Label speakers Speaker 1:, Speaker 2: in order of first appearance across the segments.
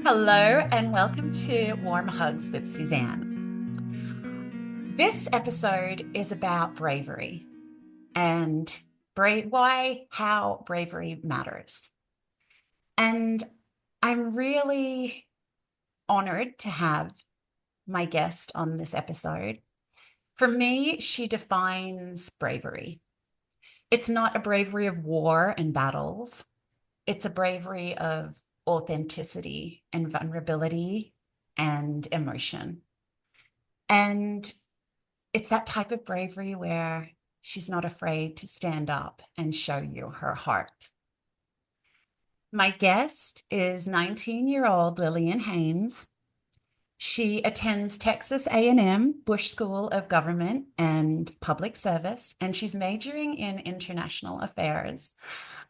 Speaker 1: Hello, and welcome to Warm Hugs with Suzanne. This episode is about bravery and how bravery matters. And I'm really honored to have my guest on this episode. For me, she defines bravery. It's not a bravery of war and battles. It's a bravery of authenticity and vulnerability and emotion. And it's that type of bravery where she's not afraid to stand up and show you her heart. My guest is 19-year-old Lillian Haynes. She attends Texas&m Bush School of Government and Public Service, and she's majoring in international affairs.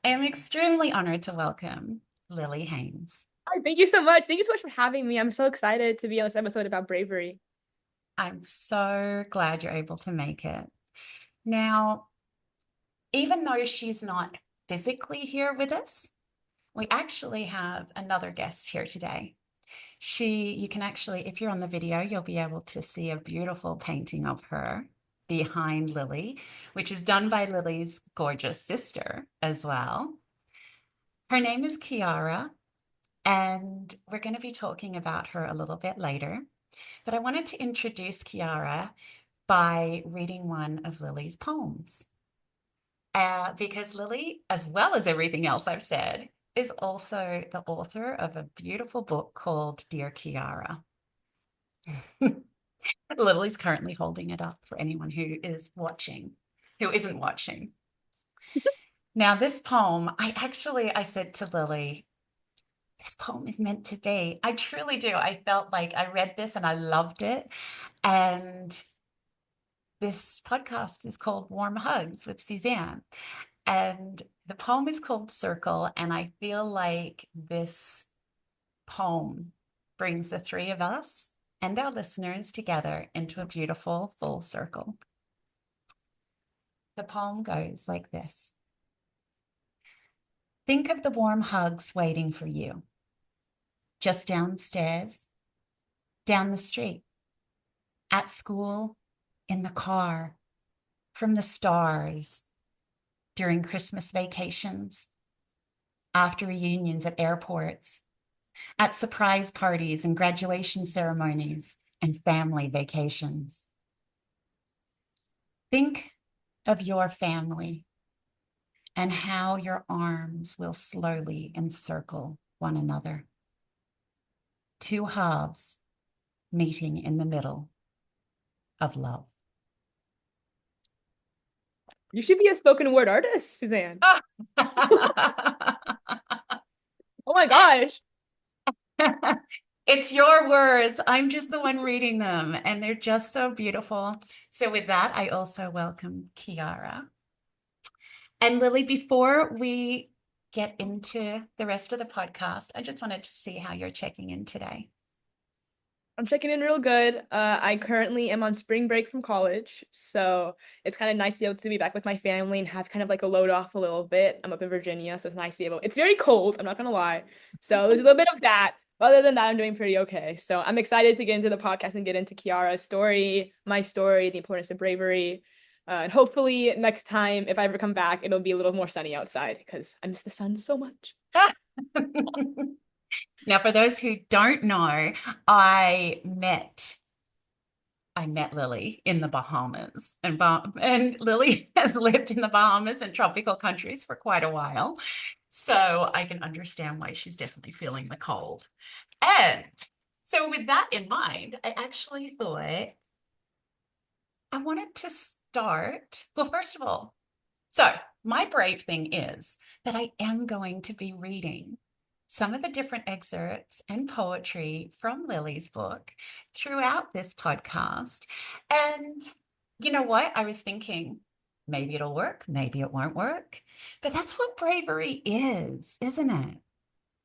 Speaker 1: I am extremely honored to welcome Lilli Haynes.
Speaker 2: Hi, thank you so much. Thank you so much for having me. I'm so excited to be on this episode about bravery.
Speaker 1: I'm so glad you're able to make it. Now, even though she's not physically here with us, we actually have another guest here today. You can actually, if you're on the video, you'll be able to see a beautiful painting of her behind Lilli, which is done by Lilli's gorgeous sister as well. Her name is Kiara, and we're going to be talking about her a little bit later. But I wanted to introduce Kiara by reading one of Lilli's poems. Because Lilli, as well as everything else I've said, is also the author of a beautiful book called Dear Kiara. Lilli's currently holding it up for anyone who isn't watching. Now, this poem, I said to Lilli, this poem is meant to be. I truly do. I felt like I read this and I loved it. And this podcast is called Warm Hugs with Suzanne. And the poem is called Circle. And I feel like this poem brings the three of us and our listeners together into a beautiful full circle. The poem goes like this. Think of the warm hugs waiting for you, just downstairs, down the street, at school, in the car, from the stars, during Christmas vacations, after reunions at airports, at surprise parties and graduation ceremonies and family vacations. Think of your family and how your arms will slowly encircle one another. Two halves meeting in the middle of love.
Speaker 2: You should be a spoken word artist, Suzanne. Oh my gosh.
Speaker 1: It's your words. I'm just the one reading them, and they're just so beautiful. So, with that, I also welcome Kiara. And Lilli, before we get into the rest of the podcast, I just wanted to see how you're checking in today.
Speaker 2: I'm checking in real good. I currently am on spring break from college, so it's kind of nice to be able to be back with my family and have kind of like a load off a little bit. I'm up in Virginia, so it's nice to be able. It's very cold, I'm not gonna lie. So there's a little bit of that. But other than that, I'm doing pretty okay. So I'm excited to get into the podcast and get into Kiara's story, my story, the importance of bravery. And hopefully next time, if I ever come back, it'll be a little more sunny outside because I miss the sun so much.
Speaker 1: Now, for those who don't know, I met Lilli in the Bahamas, and Lilli has lived in the Bahamas and tropical countries for quite a while. So I can understand why she's definitely feeling the cold. And so, with that in mind, I actually thought I wanted to start. Well, first of all, so my brave thing is that I am going to be reading some of the different excerpts and poetry from Lilli's book throughout this podcast. And you know what? I was thinking maybe it'll work, maybe it won't work. But that's what bravery is, isn't it?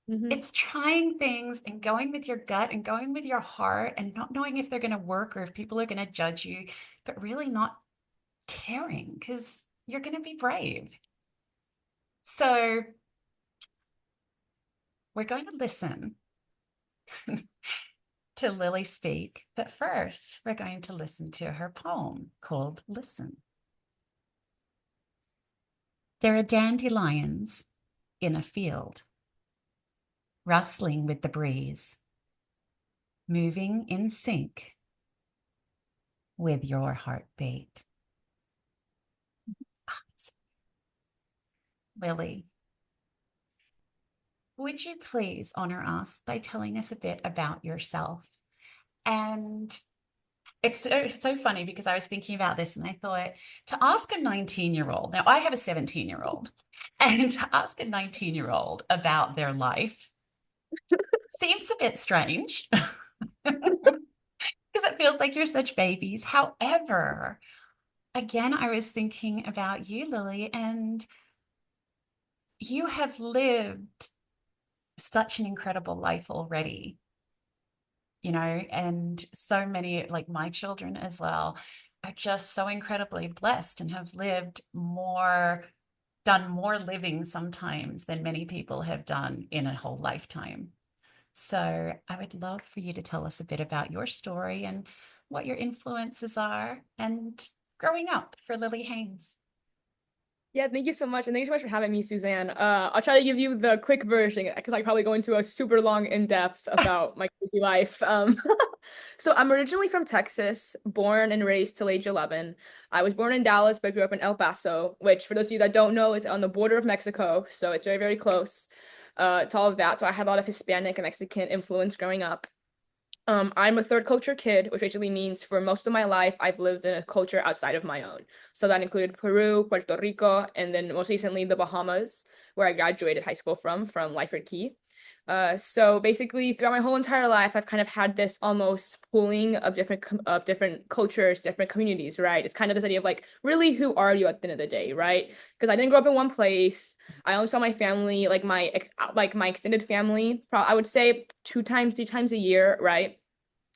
Speaker 2: Mm-hmm.
Speaker 1: It's trying things and going with your gut and going with your heart and not knowing if they're going to work or if people are going to judge you, but really not caring because you're going to be brave. So we're going to listen to Lilli speak. But first, we're going to listen to her poem called Listen. There are dandelions in a field, rustling with the breeze, moving in sync with your heartbeat. Lilli, would you please honor us by telling us a bit about yourself? And it's so funny because I was thinking about this and I thought to ask a 19-year-old, now I have a 17-year-old, and to ask a 19-year-old about their life seems a bit strange because it feels like you're such babies. However, again, I was thinking about you, Lilli, and you have lived such an incredible life already, you know, and so many, like my children as well, are just so incredibly blessed and have lived more, done more living sometimes than many people have done in a whole lifetime. So I would love for you to tell us a bit about your story and what your influences are and growing up for Lilli Haynes.
Speaker 2: Yeah, thank you so much. And thank you so much for having me, Suzanne. I'll try to give you the quick version because I probably go into a super long in-depth about my crazy life. So I'm originally from Texas, born and raised till age 11. I was born in Dallas, but grew up in El Paso, which for those of you that don't know is on the border of Mexico. So it's very, very close to all of that. So I had a lot of Hispanic and Mexican influence growing up. I'm a third culture kid, which basically means for most of my life, I've lived in a culture outside of my own. So that included Peru, Puerto Rico, and then most recently the Bahamas, where I graduated high school from Lyford Key. So basically, throughout my whole entire life, I've kind of had this almost pooling of different cultures, different communities, right? It's kind of this idea of like, really, who are you at the end of the day, right? Because I didn't grow up in one place. I only saw my family, like my extended family, I would say 2 times, 3 times a year, right?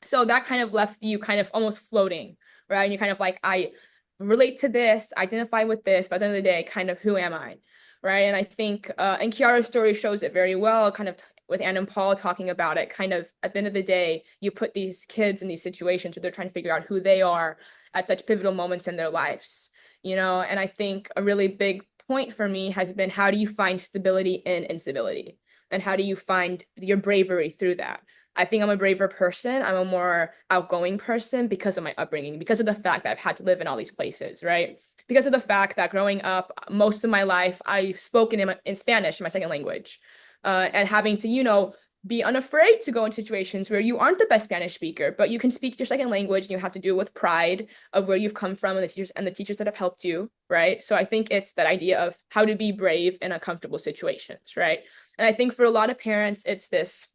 Speaker 2: So that kind of left you kind of almost floating, right? And you kind of like, I relate to this, identify with this, but at the end of the day, kind of who am I, right? And I think, and Kiara's story shows it very well, kind of with Anne and Paul talking about it, kind of at the end of the day, you put these kids in these situations where they're trying to figure out who they are at such pivotal moments in their lives, you know? And I think a really big point for me has been, how do you find stability in instability? And how do you find your bravery through that? I think I'm a braver person. I'm a more outgoing person because of my upbringing, because of the fact that I've had to live in all these places, right? Because of the fact that growing up, most of my life, I've spoken in Spanish, my second language, and having to, be unafraid to go in situations where you aren't the best Spanish speaker, but you can speak your second language and you have to do it with pride of where you've come from and the teachers that have helped you, right? So I think it's that idea of how to be brave in uncomfortable situations, right? And I think for a lot of parents, it's this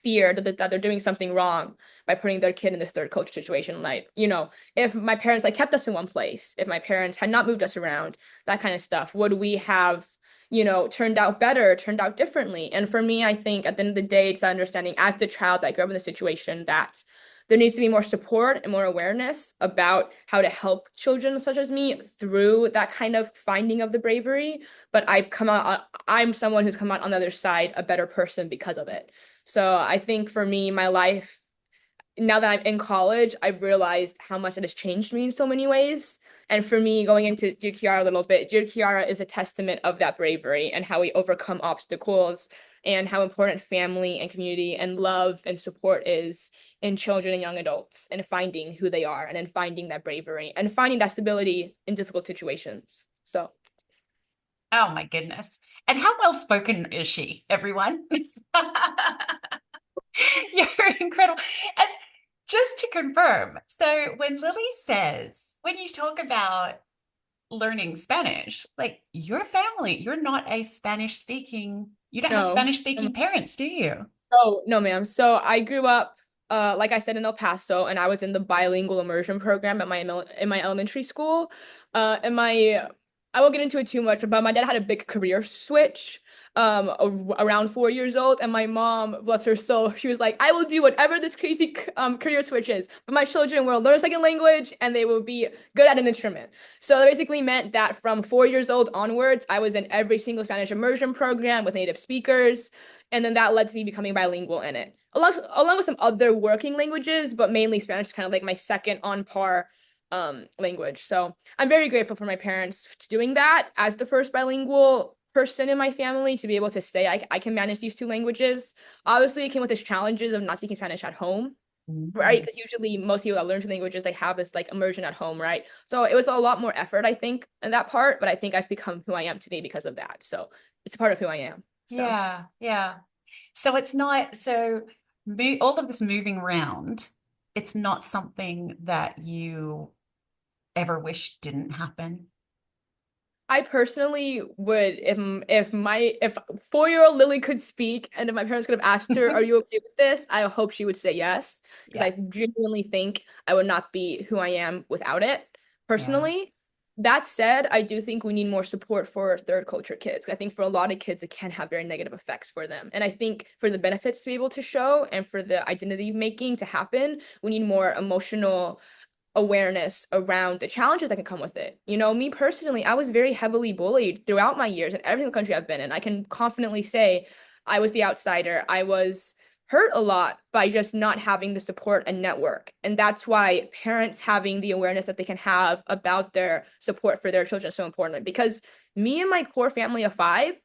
Speaker 2: fear that they're doing something wrong by putting their kid in this third culture situation. Like, if my parents like kept us in one place, if my parents had not moved us around, that kind of stuff, would we have, turned out better, turned out differently? And for me, I think at the end of the day, it's understanding as the child that grew up in the situation that there needs to be more support and more awareness about how to help children such as me through that kind of finding of the bravery. But I'm someone who's come out on the other side a better person because of it. So I think for me, my life, now that I'm in college, I've realized how much it has changed me in so many ways. And for me, going into Dear Kiara a little bit, Dear Kiara is a testament of that bravery and how we overcome obstacles and how important family and community and love and support is in children and young adults and finding who they are and then finding that bravery and finding that stability in difficult situations. So.
Speaker 1: Oh my goodness. And how well spoken is she, everyone? You're incredible. And just to confirm, so when Lilli says, when you talk about learning Spanish, like your family, you're not a Spanish speaking, you don't have
Speaker 2: No.
Speaker 1: Spanish speaking parents, do you?
Speaker 2: Oh, no, ma'am. So I grew up, like I said, in El Paso, and I was in the bilingual immersion program at my elementary school. And I won't get into it too much, but my dad had a big career switch, around 4 years old, and my mom, bless her soul, she was like, "I will do whatever this crazy career switch is, but my children will learn a second language and they will be good at an instrument." So that basically meant that from 4 years old onwards, I was in every single Spanish immersion program with native speakers. And then that led to me becoming bilingual in it. along with some other working languages, but mainly Spanish is kind of like my second on par language. So I'm very grateful for my parents doing that as the first bilingual person in my family to be able to say I can manage these two languages. Obviously, it came with its challenges of not speaking Spanish at home, right?
Speaker 1: Mhm.
Speaker 2: Because usually most people that learn two languages, they have this like immersion at home, right? So it was a lot more effort, I think, in that part, but I think I've become who I am today because of that. So it's a part of who I am. So
Speaker 1: Yeah, yeah. So it's not so all of this moving around, it's not something that you ever wish didn't happen.
Speaker 2: I personally would, if 4-year-old Lilli could speak and if my parents could have asked her, "Are you okay with this?" I hope she would say yes, because
Speaker 1: Yeah,
Speaker 2: I genuinely think I would not be who I am without it.
Speaker 1: yeah.
Speaker 2: Personally, that said, I do think we need more support for third culture kids. I think for a lot of kids, it can have very negative effects for them. And I think for the benefits to be able to show and for the identity making to happen, we need more emotional awareness around the challenges that can come with it. You know, me personally, I was very heavily bullied throughout my years in every single country I've been in. I can confidently say I was the outsider. I was hurt a lot by just not having the support and network. And that's why parents having the awareness that they can have about their support for their children is so important. Because me and my core family of five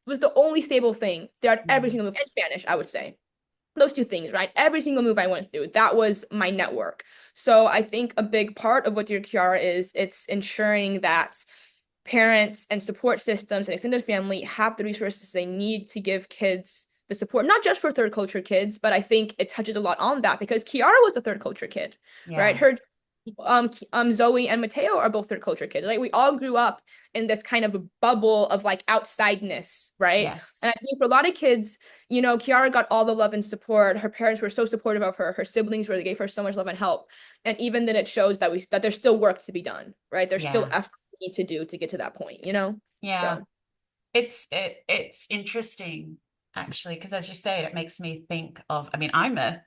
Speaker 2: was the only stable thing throughout every
Speaker 1: Mm.
Speaker 2: single move, and Spanish, I would say those two things, right? Every single move I went through, that was my network. So I think a big part of what Dear Kiara is, it's ensuring that parents and support systems and extended family have the resources they need to give kids the support, not just for third culture kids, but I think it touches a lot on that because Kiara was a third culture kid, right?
Speaker 1: Yeah.
Speaker 2: Her Zoe and Mateo are both third culture kids. Like we all grew up in this kind of a bubble of like outsideness, right?
Speaker 1: Yes.
Speaker 2: And I think for a lot of kids, you know, Kiara got all the love and support. Her parents were so supportive of her. Her siblings were, they gave her so much love and help. And even then it shows that that there's still work to be done, right? There's still
Speaker 1: Yeah.
Speaker 2: effort we need to do to get to that point, you know?
Speaker 1: Yeah.
Speaker 2: So
Speaker 1: It's interesting actually, because as you say, it makes me think of, I mean, I'm a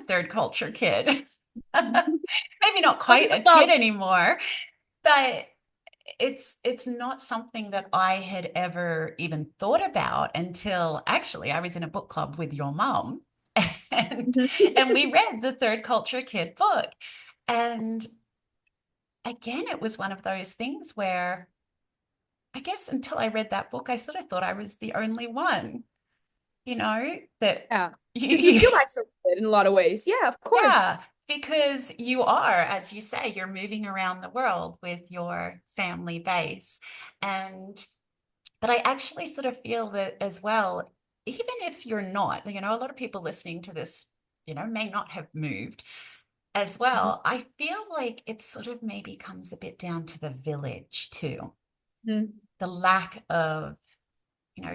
Speaker 1: third culture kid. Maybe not
Speaker 2: Love
Speaker 1: quite a
Speaker 2: your
Speaker 1: kid
Speaker 2: love.
Speaker 1: anymore, but it's not something that I had ever even thought about until actually I was in a book club with your mum and and we read the Third Culture Kid book. And again, it was one of those things where I guess until I read that book, I sort of thought I was the only one, that
Speaker 2: Yeah. Because you
Speaker 1: you,
Speaker 2: feel isolated in a lot of ways. Yeah, of course.
Speaker 1: yeah, because you are, as you say, you're moving around the world with your family base. And but I actually sort of feel that as well, even if you're not, a lot of people listening to this, may not have moved as
Speaker 2: Mhm.
Speaker 1: well. I feel like it sort of maybe comes a bit down to the village too.
Speaker 2: Mhm.
Speaker 1: The lack of,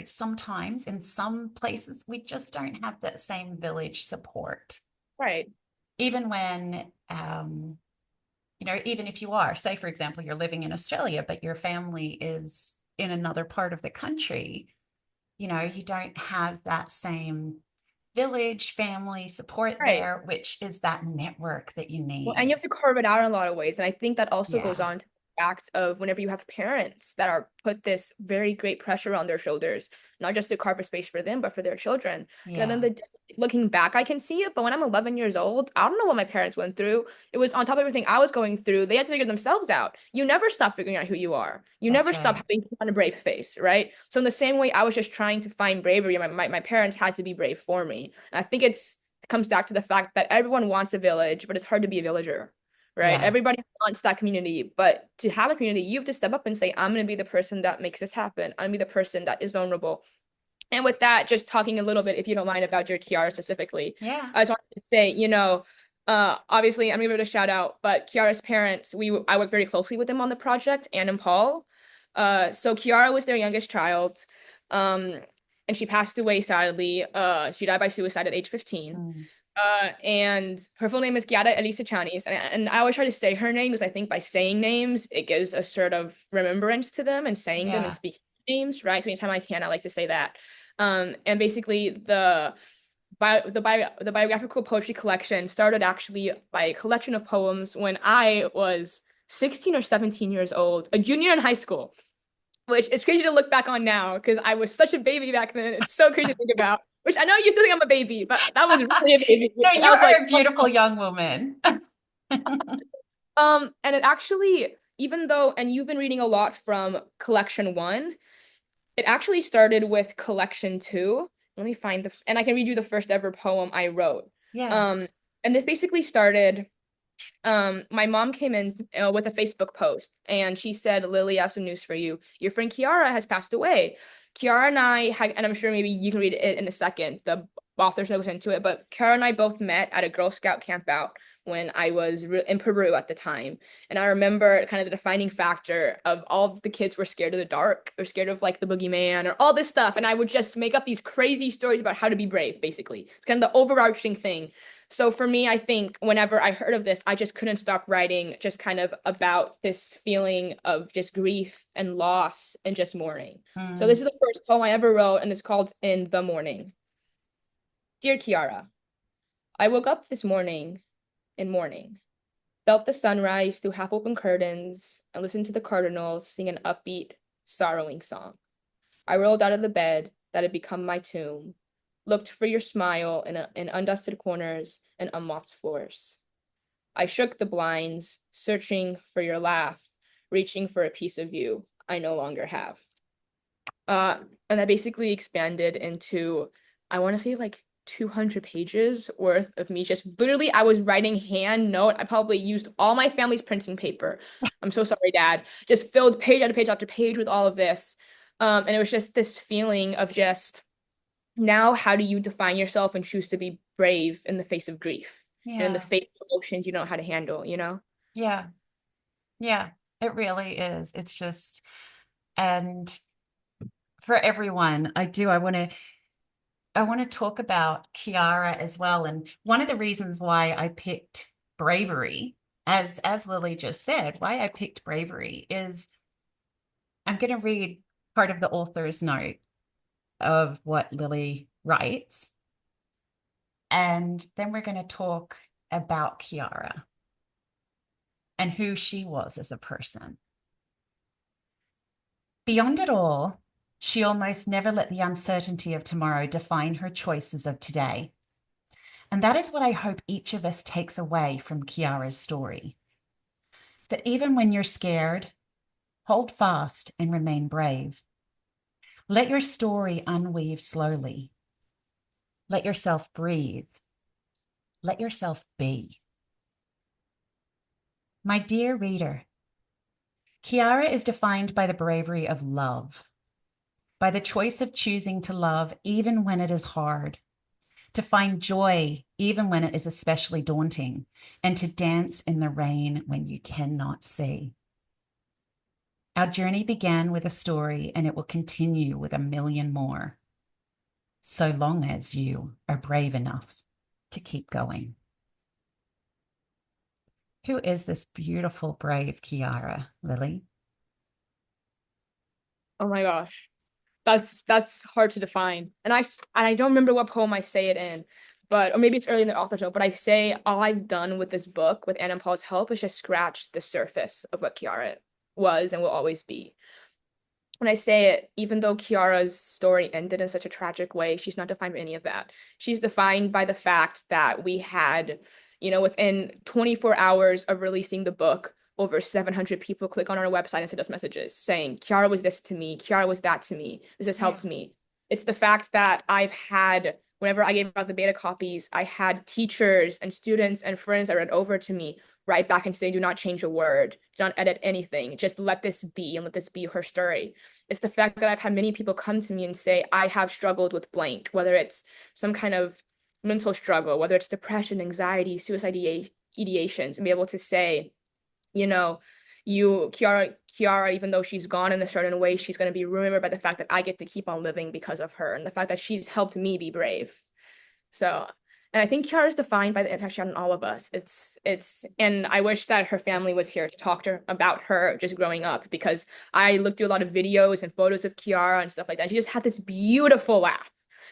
Speaker 1: sometimes in some places we just don't have that same village support.
Speaker 2: Right.
Speaker 1: Even when, even if you are, say, for example, you're living in Australia, but your family is in another part of the country, you don't have that same village family support
Speaker 2: Right.
Speaker 1: there, which is that network that you
Speaker 2: Well, and you
Speaker 1: need.
Speaker 2: have to carve it out in a lot of ways. And I think that also goes
Speaker 1: Yeah.
Speaker 2: on to the fact of whenever you have parents that are put this very great pressure on their shoulders, not just to carve a space for them, but for their children. And then
Speaker 1: Yeah.
Speaker 2: looking back, I can see it. But when I'm 11 years old, I don't know what my parents went through. It was on top of everything I was going through. They had to figure themselves out. You never stop figuring out who you are. You
Speaker 1: That's
Speaker 2: never stop
Speaker 1: right.
Speaker 2: having to put on a brave face, right? So in the same way, I was just trying to find bravery. My parents had to be brave for me. And I think it comes back to the fact that everyone wants a village, but it's hard to be a villager, right?
Speaker 1: Yeah.
Speaker 2: Everybody wants that community, but to have a community, you have to step up and say, I'm going to be the person that makes this happen. I'm going to be the person that is vulnerable. And with that, just talking a little bit, if you don't mind, about your Kiara specifically,
Speaker 1: Yeah.
Speaker 2: I just wanted to say, obviously I'm gonna give it a shout out, but Kiara's parents, I worked very closely with them on the project, Anne and Paul. So Kiara was their youngest child, um, and she passed away sadly. She died by suicide at age 15.
Speaker 1: Mm.
Speaker 2: And her full name is Kiara Echaniz, and I always try to say her name because I think by saying names, it gives a sort of remembrance to them and saying them and
Speaker 1: Yeah.
Speaker 2: speaking names, right? So anytime I can, I like to say that. And basically the Biographical Poetry Collection started actually by a collection of poems when I was 16 or 17 years old, a junior in high school, which is crazy to look back on now because I was such a baby back then. It's so crazy to think about. Which I know you still think I'm a baby, but that was really a baby.
Speaker 1: No,
Speaker 2: And
Speaker 1: you
Speaker 2: I was
Speaker 1: are
Speaker 2: like,
Speaker 1: a beautiful young woman.
Speaker 2: and it actually, even though, and you've been reading a lot from collection one, it actually started with collection two. Let me find and I can read you the first ever poem I wrote.
Speaker 1: Yeah.
Speaker 2: Um, and this basically started, my mom came in with a Facebook post and she said, Lilli, I have some news for you. Your friend Kiara has passed away. Kiara and I had, and I'm sure maybe you can read it in a second. The author goes into it, but Kiara and I both met at a Girl Scout camp out when I was in Peru at the time. And I remember kind of the defining factor of all the kids were scared of the dark or scared of like the boogeyman or all this stuff. And I would just make up these crazy stories about how to be brave, basically. It's kind of the overarching thing. So for me, I think whenever I heard of this, I just couldn't stop writing just kind of about this feeling of just grief and loss and just mourning. So this
Speaker 1: Mm.
Speaker 2: is the first poem I ever wrote, and it's called In the Morning. Dear Kiara, I woke up this morning in mourning, felt the sunrise through half-open curtains, and listened to the cardinals sing an upbeat, sorrowing song. I rolled out of the bed that had become my tomb, looked for your smile in undusted corners and unmopped floors. I shook the blinds, searching for your laugh, reaching for a piece of you I no longer have. Uh, and that basically expanded into, I want to say like 200 pages worth of me just literally, I was writing hand note. I probably used all my family's printing paper. I'm so sorry, Dad. Just filled page after page with all of this. And it was just this feeling of just now, how do you define yourself and choose to be brave in the face of grief and in the
Speaker 1: Yeah.
Speaker 2: face of emotions you don't know how to handle, you know?
Speaker 1: Yeah. Yeah. It really is. It's just, and for everyone, I want to talk about Kiara as well. And one of the reasons why I picked bravery, as Lilli just said, why I picked bravery is I'm going to read part of the author's note of what Lilli writes. And then we're going to talk about Kiara and who she was as a person. Beyond it all, she almost never let the uncertainty of tomorrow define her choices of today. And that is what I hope each of us takes away from Kiara's story. That even when you're scared, hold fast and remain brave. Let your story unweave slowly. Let yourself breathe. Let yourself be. My dear reader, Kiara is defined by the bravery of love, by the choice of choosing to love even when it is hard, to find joy even when it is especially daunting, and to dance in the rain when you cannot see. Our journey began with a story and it will continue with a million more, so long as you are brave enough to keep going. Who is this beautiful, brave Kiara, Lilli?
Speaker 2: Oh my gosh. That's hard to define. And I don't remember what poem I say it in, but or maybe it's early in the author's note, but I say all I've done with this book with Anna and Paul's help is just scratch the surface of what Kiara was and will always be. When I say it, even though Kiara's story ended in such a tragic way, she's not defined by any of that. She's defined by the fact that we had, within 24 hours of releasing the book, over 700 people click on our website and send us messages saying, Kiara was this to me, Kiara was that to me, this has
Speaker 1: Yeah.
Speaker 2: helped me. It's the fact that I've had, whenever I gave out the beta copies, I had teachers and students and friends that read over to me write back and say, do not change a word, do not edit anything, just let this be and let this be her story. It's the fact that I've had many people come to me and say, I have struggled with blank, whether it's some kind of mental struggle, whether it's depression, anxiety, suicide ideations, and be able to say, you know, Kiara, even though she's gone in a certain way, she's going to be remembered by the fact that I get to keep on living because of her and the fact that she's helped me be brave. So, and I think Kiara is defined by the impact she had on all of us. And I wish that her family was here to talk to her about her just growing up because I looked through a lot of videos and photos of Kiara and stuff like that. She just had this beautiful laugh.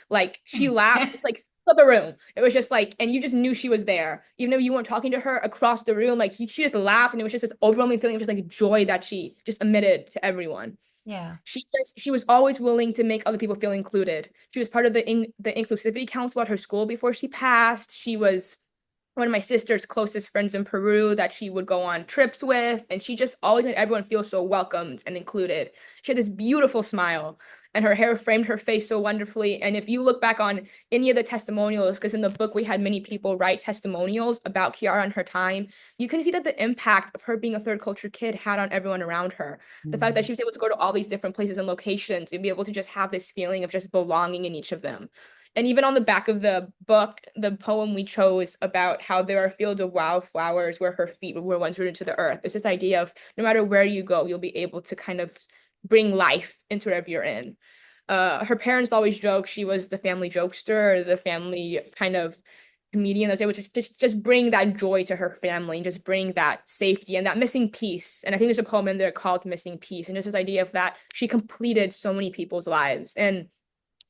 Speaker 2: Like she laughed like of the room. It was just like, and you just knew she was there, even though you weren't talking to her across the room. Like she just laughed, and it was just this overwhelming feeling of just like joy that she just emitted to everyone.
Speaker 1: Yeah.
Speaker 2: She was always willing to make other people feel included. She was part of the inclusivity council at her school before she passed. She was one of my sister's closest friends in Peru that she would go on trips with, and she just always made everyone feel so welcomed and included. She had this beautiful smile, and her hair framed her face so wonderfully. And if you look back on any of the testimonials, because in the book we had many people write testimonials about Kiara and her time, you can see that the impact of her being a third culture kid had on everyone around her. The fact that
Speaker 1: Mm.
Speaker 2: she was able to go to all these different places and locations and be able to just have this feeling of just belonging in each of them. And even on the back of the book, the poem we chose about how there are fields of wildflowers where her feet were once rooted to the earth. It's this idea of no matter where you go, you'll be able to kind of bring life into whatever you're in. Her parents always joke she was the family jokester, or the family kind of comedian that's able to just bring that joy to her family and just bring that safety and that missing piece. And I think there's a poem in there called Missing Piece. And just this idea of that she completed so many people's lives. And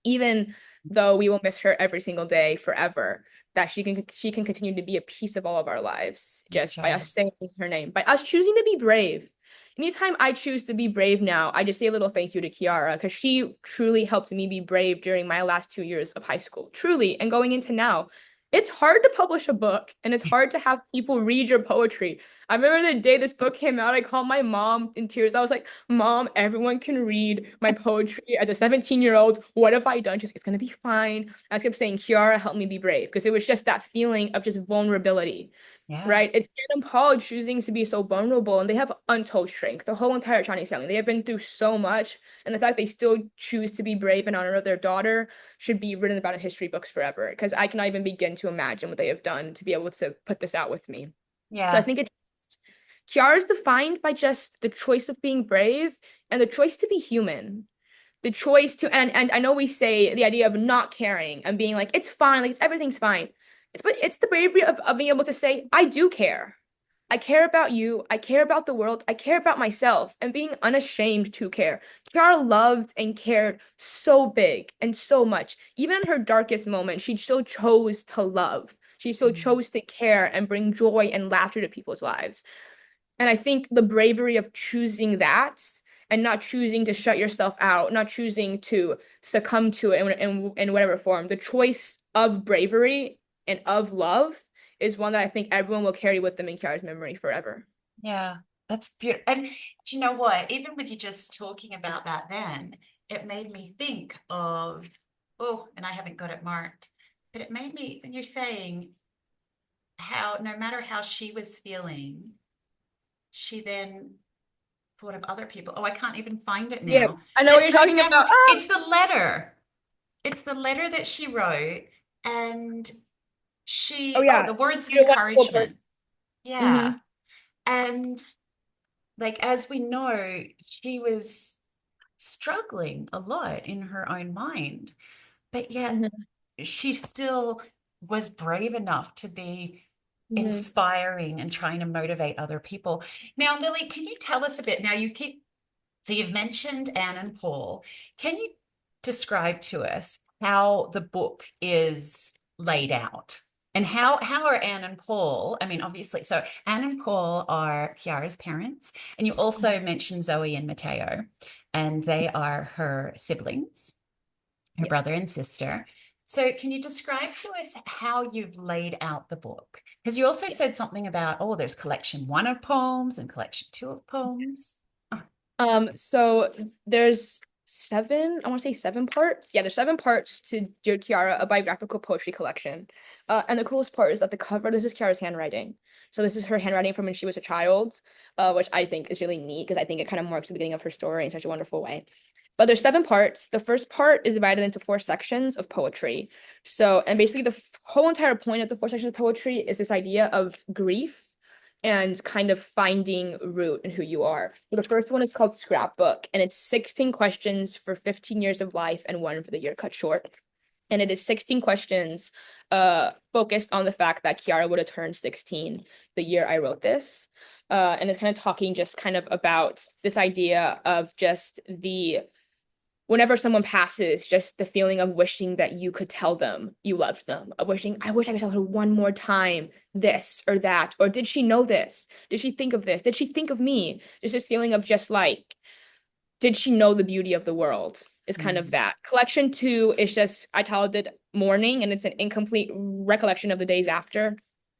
Speaker 2: even though we will miss her every single day forever, that she can continue to be a piece of all of our lives just by
Speaker 1: Sure.
Speaker 2: us saying her name, by us choosing to be brave. Anytime I choose to be brave now, I just say a little thank you to Kiara because she truly helped me be brave during my last 2 years of high school. Truly, and going into now. It's hard to publish a book and it's hard to have people read your poetry. I remember the day this book came out, I called my mom in tears. I was like, Mom, everyone can read my poetry as a 17-year-old. What have I done? She's like, it's gonna be fine. I just kept saying, Kiara, help me be brave. Because it was just that feeling of just vulnerability,
Speaker 1: Yeah.
Speaker 2: right? It's Anne and Paul choosing to be so vulnerable and they have untold strength. The whole entire Chinese family, they have been through so much. And the fact they still choose to be brave in honor of their daughter should be written about in history books forever. Because I cannot even begin to imagine what they have done to be able to put this out with me. So I
Speaker 1: Yeah.
Speaker 2: think it's Kiara is defined by just the choice of being brave and the choice to be human. The choice to and I know we say the idea of not caring and being like it's fine, like everything's fine. It's the bravery of being able to say I do care. I care about you. I care about the world. I care about myself and being unashamed to care. Kiara loved and cared so big and so much. Even in her darkest moment, she still chose to love. She still
Speaker 1: Mm.
Speaker 2: chose to care and bring joy and laughter to people's lives. And I think the bravery of choosing that and not choosing to shut yourself out, not choosing to succumb to it in whatever form, the choice of bravery and of love is one that I think everyone will carry with them in Kiara's memory forever.
Speaker 1: Yeah. That's beautiful. And do you know what? Even with you just talking about that, then it made me think of, oh, and I haven't got it marked, but it made me, when you're saying how no matter how she was feeling, she then thought of other people. Oh, I can't even find it
Speaker 2: Yeah,
Speaker 1: now.
Speaker 2: I know
Speaker 1: But
Speaker 2: what you're
Speaker 1: for
Speaker 2: talking
Speaker 1: example,
Speaker 2: about. Ah!
Speaker 1: it's the letter. It's the letter that she wrote, and
Speaker 2: Oh
Speaker 1: oh,
Speaker 2: yeah,
Speaker 1: the words of
Speaker 2: you're a wonderful
Speaker 1: encouragement.
Speaker 2: person.
Speaker 1: Yeah.
Speaker 2: Mm-hmm.
Speaker 1: And like, as we know, she was struggling a lot in her own mind, but yet
Speaker 2: Mm-hmm.
Speaker 1: she still was brave enough to be
Speaker 2: Mm-hmm.
Speaker 1: inspiring and trying to motivate other people. Now, Lilli, can you tell us a bit? Now, so you've mentioned Anne and Paul. Can you describe to us how the book is laid out? And how are Anne and Paul? I mean, obviously, so Anne and Paul are Kiara's parents, and you also mentioned Zoe and Mateo, and they are her siblings, her
Speaker 2: Yes.
Speaker 1: brother and sister. So can you describe to us how you've laid out the book? Because you also said something about, oh, there's collection one of poems and collection two of poems.
Speaker 2: So there's seven, I want to say seven parts. Yeah, there's seven parts to Dear Kiara, a biographical poetry collection. And the coolest part is that the cover, this is Kiara's handwriting. So this is her handwriting from when she was a child, which I think is really neat because I think it kind of marks the beginning of her story in such a wonderful way. But there's seven parts. The first part is divided into four sections of poetry. So, and basically the whole entire point of the four sections of poetry is this idea of grief and kind of finding root in who you are. So the first one is called Scrapbook, and it's 16 questions for 15 years of life and one for the year cut short. And it is 16 questions focused on the fact that Kiara would have turned 16 the year I wrote this. And it's kind of talking just kind of about this idea of just whenever someone passes, just the feeling of wishing that you could tell them you loved them, of wishing, I wish I could tell her one more time this or that, or did she know this? Did she think of this? Did she think of me? There's this feeling of just like, did she know the beauty of the world? Is kind of
Speaker 1: Mm.
Speaker 2: that. Collection 2 is just, I titled it Mourning, and it's an incomplete recollection of the days after.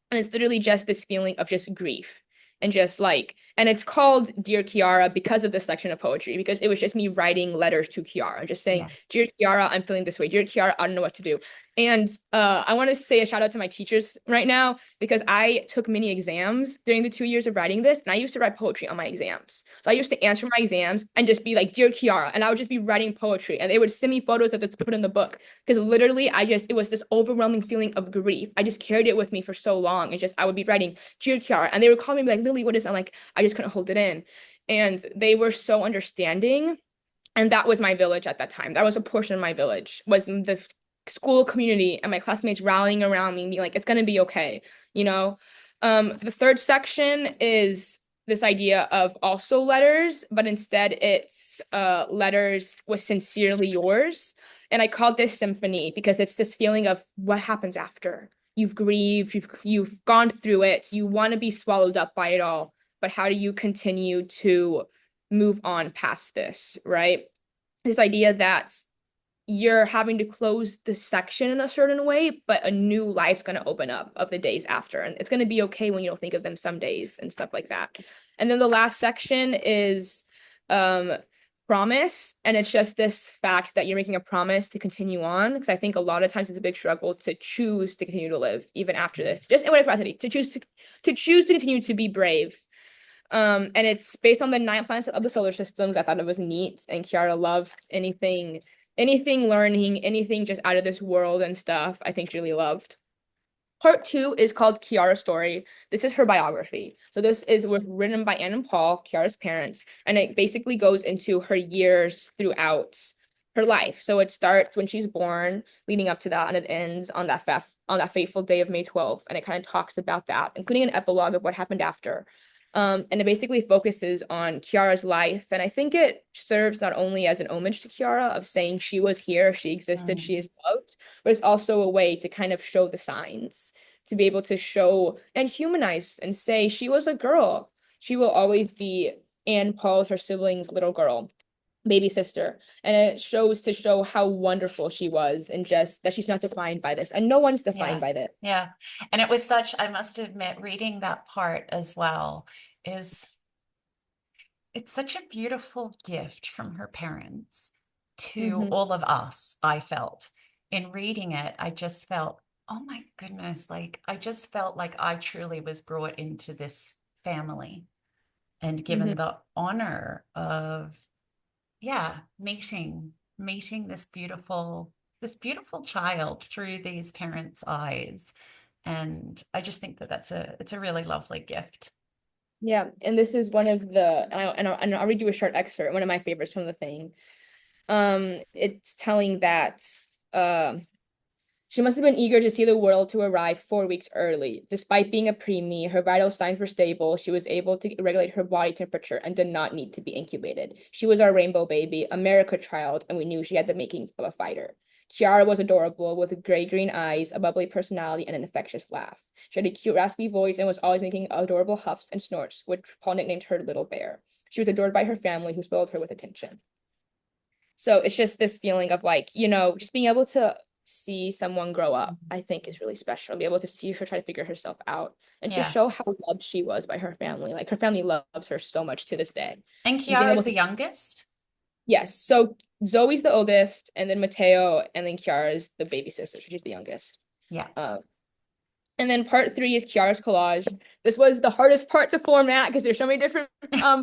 Speaker 2: And it's literally just this feeling of just grief and just like, and it's called Dear Kiara because of this section of poetry, because it was just me writing letters to Kiara, just saying,
Speaker 1: Yeah.
Speaker 2: Dear Kiara, I'm feeling this way. Dear Kiara, I don't know what to do. And I want to say a shout out to my teachers right now, because I took mini exams during the 2 years of writing this, and I used to write poetry on my exams. So I used to answer my exams and just be like, Dear Kiara, and I would just be writing poetry, and they would send me photos of this to put in the book, because literally it was this overwhelming feeling of grief. I just carried it with me for so long. It's just, I would be writing, Dear Kiara, and they would call me like, Lilli, what is it? I'm like, I just couldn't hold it in. And they were so understanding. And that was my village at that time. That was a portion of my village, was the school community and my classmates rallying around me and being like, it's gonna be okay, you know? The third section is this idea of also letters, but instead it's letters with sincerely yours. And I called this symphony because it's this feeling of what happens after. You've grieved, you've gone through it, you want to be swallowed up by it all, but how do you continue to move on past this, right? This idea that you're having to close the section in a certain way, but a new life's going to open up of the days after. And it's going to be okay when you don't think of them some days and stuff like that. And then the last section is promise. And it's just this fact that you're making a promise to continue on. Because I think a lot of times it's a big struggle to choose to continue to live even after this. Just in whatever capacity, to choose to continue to be brave. And it's based on the 9 planets of the solar systems. I thought it was neat, and Kiara loved anything learning, anything just out of this world and stuff. I think she really loved. Part 2 is called Kiara's Story. This is her biography. So this is written by Anne and Paul, Kiara's parents, and it basically goes into her years throughout her life. So it starts when she's born, leading up to that, and it ends on that fateful day of May 12th. And it kind of talks about that, including an epilogue of what happened after. And it basically focuses on Kiara's life. And I think it serves not only as an homage to Kiara of saying she was here, she existed,
Speaker 1: Mm.
Speaker 2: she is loved, but it's also a way to kind of show the signs, to be able to show and humanize and say she was a girl. She will always be Anne Paul's, her sibling's little girl, baby sister. And it shows to show how wonderful she was and just that she's not defined by this. And no one's defined
Speaker 1: Yeah.
Speaker 2: by this.
Speaker 1: Yeah. And it was such, I must admit, reading that part as well is it's such a beautiful gift from her parents to
Speaker 2: Mm-hmm.
Speaker 1: all of us, I felt. In reading it, I just felt, oh my goodness, like I just felt like I truly was brought into this family and
Speaker 2: Mm-hmm.
Speaker 1: given the honor of, yeah, meeting this beautiful child through these parents' eyes. And I just think that it's a really lovely gift.
Speaker 2: Yeah, and this is one of the, and I'll read you a short excerpt, one of my favorites from the thing. It's telling that she must have been eager to see the world to arrive 4 weeks early. Despite being a preemie, her vital signs were stable. She was able to regulate her body temperature and did not need to be incubated. She was our rainbow baby, America child, and we knew she had the makings of a fighter. Kiara was adorable, with gray-green eyes, a bubbly personality, and an infectious laugh. She had a cute, raspy voice and was always making adorable huffs and snorts, which Paul nicknamed her Little Bear. She was adored by her family, who spoiled her with attention. So it's just this feeling of like, just being able to see someone grow up, I think is really special. Be able to see her try to figure herself out and to
Speaker 1: Yeah.
Speaker 2: show how loved she was by her family. Like her family loves her so much to this day.
Speaker 1: And
Speaker 2: Just being able
Speaker 1: Kiara's the
Speaker 2: to,
Speaker 1: youngest.
Speaker 2: yes. So Zoe's the oldest, and then Mateo, and then Kiara is the baby sister. So she's the youngest.
Speaker 1: Yeah.
Speaker 2: Um, and then part 3 is Kiara's collage. This was the hardest part to format because there's so many different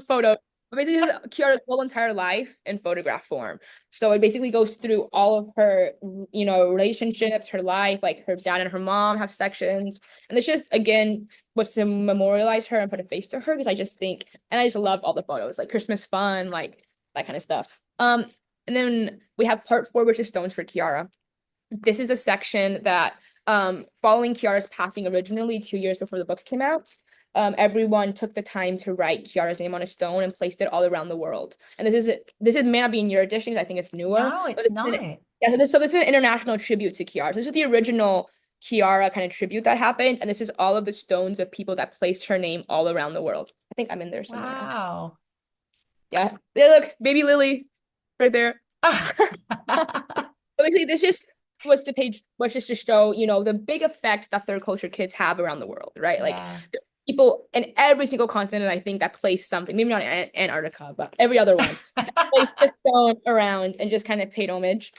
Speaker 2: photos. But basically, this is Kiara's whole entire life in photograph form. So it basically goes through all of her, relationships, her life, like her dad and her mom have sections. And it's just, again, was to memorialize her and put a face to her because I just think, and I just love all the photos, like Christmas fun, like that kind of stuff. And then we have part 4, which is Stones for Kiara. This is a section that following Kiara's passing originally 2 years before the book came out, everyone took the time to write Kiara's name on a stone and placed it all around the world. And this is may not be in your edition, I think it's newer,
Speaker 1: No,
Speaker 2: but
Speaker 1: it's not.
Speaker 2: yeah, so this is an international tribute to Kiara. So this is the original Kiara kind of tribute that happened, and this is all of the stones of people that placed her name all around the world. I think I'm in there somewhere actually.
Speaker 1: Wow.
Speaker 2: Yeah, there, look, baby Lilli, right there.
Speaker 1: Ah.
Speaker 2: But basically, this just was just to show, the big effect that third culture kids have around the world, right? Like
Speaker 1: Yeah.
Speaker 2: people in every single continent, I think, that place something, maybe not Antarctica, but every other one, placed the stone around and just kind of paid homage.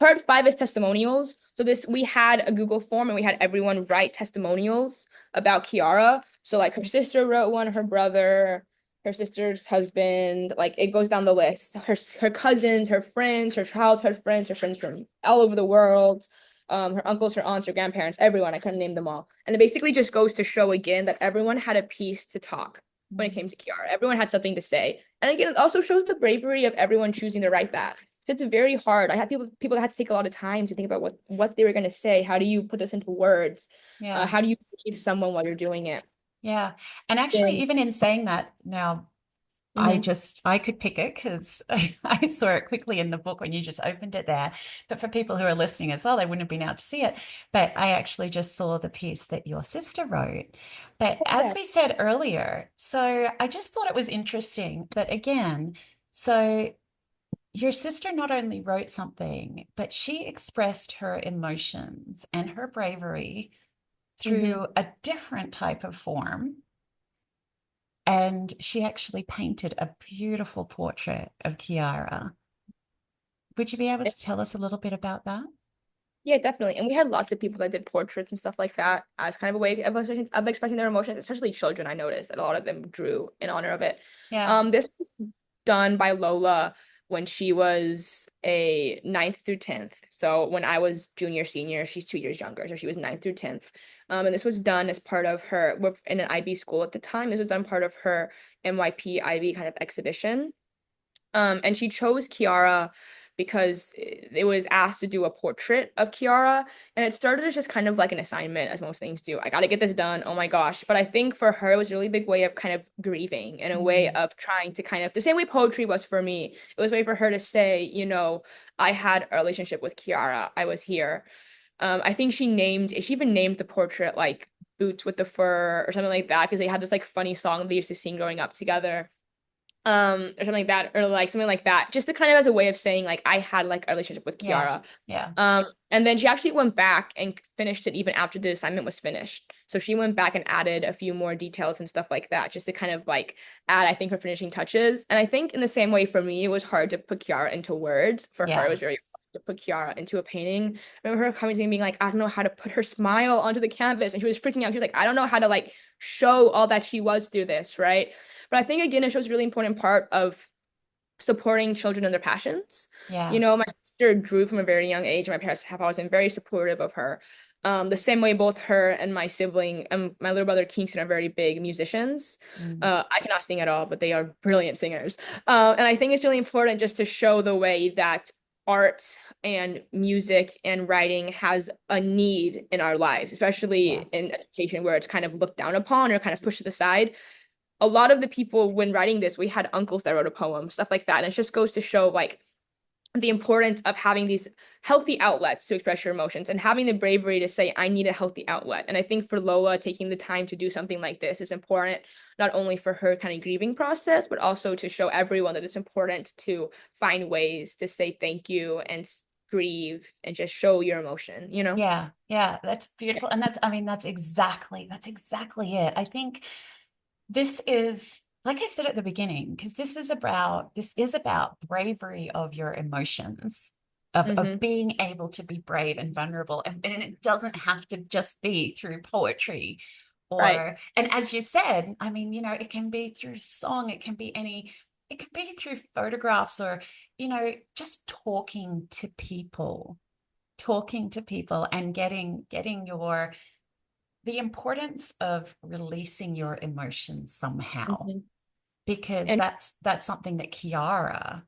Speaker 2: Part 5 is testimonials. So we had a Google form and we had everyone write testimonials about Kiara. So like her sister wrote one, her brother, her sister's husband, like it goes down the list. Her cousins, her friends, her childhood friends, her friends from all over the world, her uncles, her aunts, her grandparents, everyone. I couldn't name them all. And it basically just goes to show again that everyone had a piece to talk when it came to Kiara. Everyone had something to say. And again, it also shows the bravery of everyone choosing to write that. So it's very hard. I had people that had to take a lot of time to think about what they were going to say. How do you put this into words?
Speaker 1: Yeah.
Speaker 2: How do you believe someone while you're doing it?
Speaker 1: Yeah. And actually,
Speaker 2: And
Speaker 1: even in saying that now,
Speaker 2: hmm
Speaker 1: I could pick it because I saw it quickly in the book when you just opened it there. But for people who are listening as well, they wouldn't have been able to see it. But I actually just saw the piece that your sister wrote. But as
Speaker 2: yeah.
Speaker 1: we said earlier, so I just thought it was interesting that again, so your sister not only wrote something, but she expressed her emotions and her bravery
Speaker 2: hmm
Speaker 1: through a different type of form. And she actually painted a beautiful portrait of Kiara. Would you be able to tell us a little bit about that?
Speaker 2: Yeah, definitely. And we had lots of people that did portraits and stuff like that as kind of a way of expressing their emotions, especially children. I noticed that a lot of them drew in honor of it.
Speaker 1: Yeah.
Speaker 2: This was done by Lola when she was a ninth through 10th. So when I was junior, senior, she's 2 years younger. So she was ninth through 10th. And this was done as part of we're in an IB school at the time. This was done part of her NYP IB kind of exhibition. And she chose Kiara because it was asked to do a portrait of Kiara, and it started as just kind of like an assignment, as most things do. I got to get this done. Oh my gosh. But I think for her, it was a really big way of kind of grieving and a way
Speaker 1: Mm.
Speaker 2: of trying to kind of, the same way poetry was for me, it was a way for her to say, I had a relationship with Kiara. I was here. I think she even named the portrait like Boots with the Fur or something like that because they had this like funny song they used to sing growing up together, or something like that, or like something like that, just to kind of as a way of saying like I had like a relationship with
Speaker 1: Yeah.
Speaker 2: Kiara.
Speaker 1: Yeah.
Speaker 2: And then she actually went back and finished it even after the assignment was finished. So she went back and added a few more details and stuff like that, just to kind of like add, I think, her finishing touches. And I think in the same way for me, it was hard to put Kiara into words. For her, it
Speaker 1: Yeah.
Speaker 2: was very hard to put Kiara into a painting. I remember her coming to me and being like, I don't know how to put her smile onto the canvas. And she was freaking out. She was like, I don't know how to like show all that she was through this, right? But I think again, it shows a really important part of supporting children and their passions.
Speaker 1: Yeah.
Speaker 2: My sister drew from a very young age, and my parents have always been very supportive of her. The same way both her and my sibling and my little brother Kingston are very big musicians.
Speaker 1: Mm.
Speaker 2: I cannot sing at all, but they are brilliant singers. And I think it's really important just to show the way that art and music and writing has a need in our lives, especially
Speaker 1: Yes.
Speaker 2: in education where it's kind of looked down upon or kind of pushed to the side. A lot of the people when writing this, we had uncles that wrote a poem, stuff like that. And it just goes to show like the importance of having these healthy outlets to express your emotions and having the bravery to say, I need a healthy outlet. And I think for Lola, taking the time to do something like this is important, not only for her kind of grieving process, but also to show everyone that it's important to find ways to say thank you and grieve and just show your emotion.
Speaker 1: Yeah. Yeah. That's beautiful. And I mean, that's exactly it. I think this is, like I said at the beginning, because this is about bravery of your emotions, of
Speaker 2: Mm-hmm.
Speaker 1: being able to be brave and vulnerable. And it doesn't have to just be through poetry
Speaker 2: Right.
Speaker 1: and as you said, I mean, it can be through song, it can be through photographs or, just talking to people and getting the importance of releasing your emotions somehow,
Speaker 2: Mm-hmm.
Speaker 1: because
Speaker 2: And
Speaker 1: that's something that Kiara,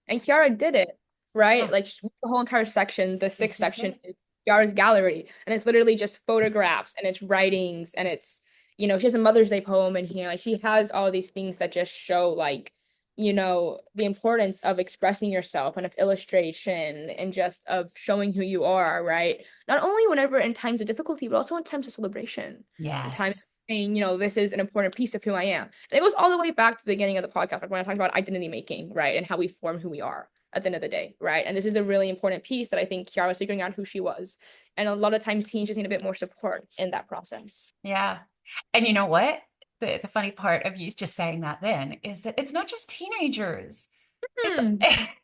Speaker 2: And Kiara did it, right?
Speaker 1: yeah,
Speaker 2: Like the whole entire section, the sixth
Speaker 1: this is
Speaker 2: section
Speaker 1: it.
Speaker 2: is Kiara's gallery. And it's literally just photographs and it's writings and it's she has a Mother's Day poem in here. Like she has all these things that just show like, the importance of expressing yourself and of illustration and just of showing who you are, right? Not only whenever in times of difficulty, but also in times of celebration. In times
Speaker 1: Yes.
Speaker 2: saying, this is an important piece of who I am. And it goes all the way back to the beginning of the podcast, like when I talked about identity making, right? And how we form who we are at the end of the day, right? And this is a really important piece that I think Kiara was figuring out who she was. And a lot of times teens just need a bit more support in that process.
Speaker 1: Yeah. And you know what? The funny part of you just saying that then is that it's not just teenagers. It's
Speaker 2: Hmm.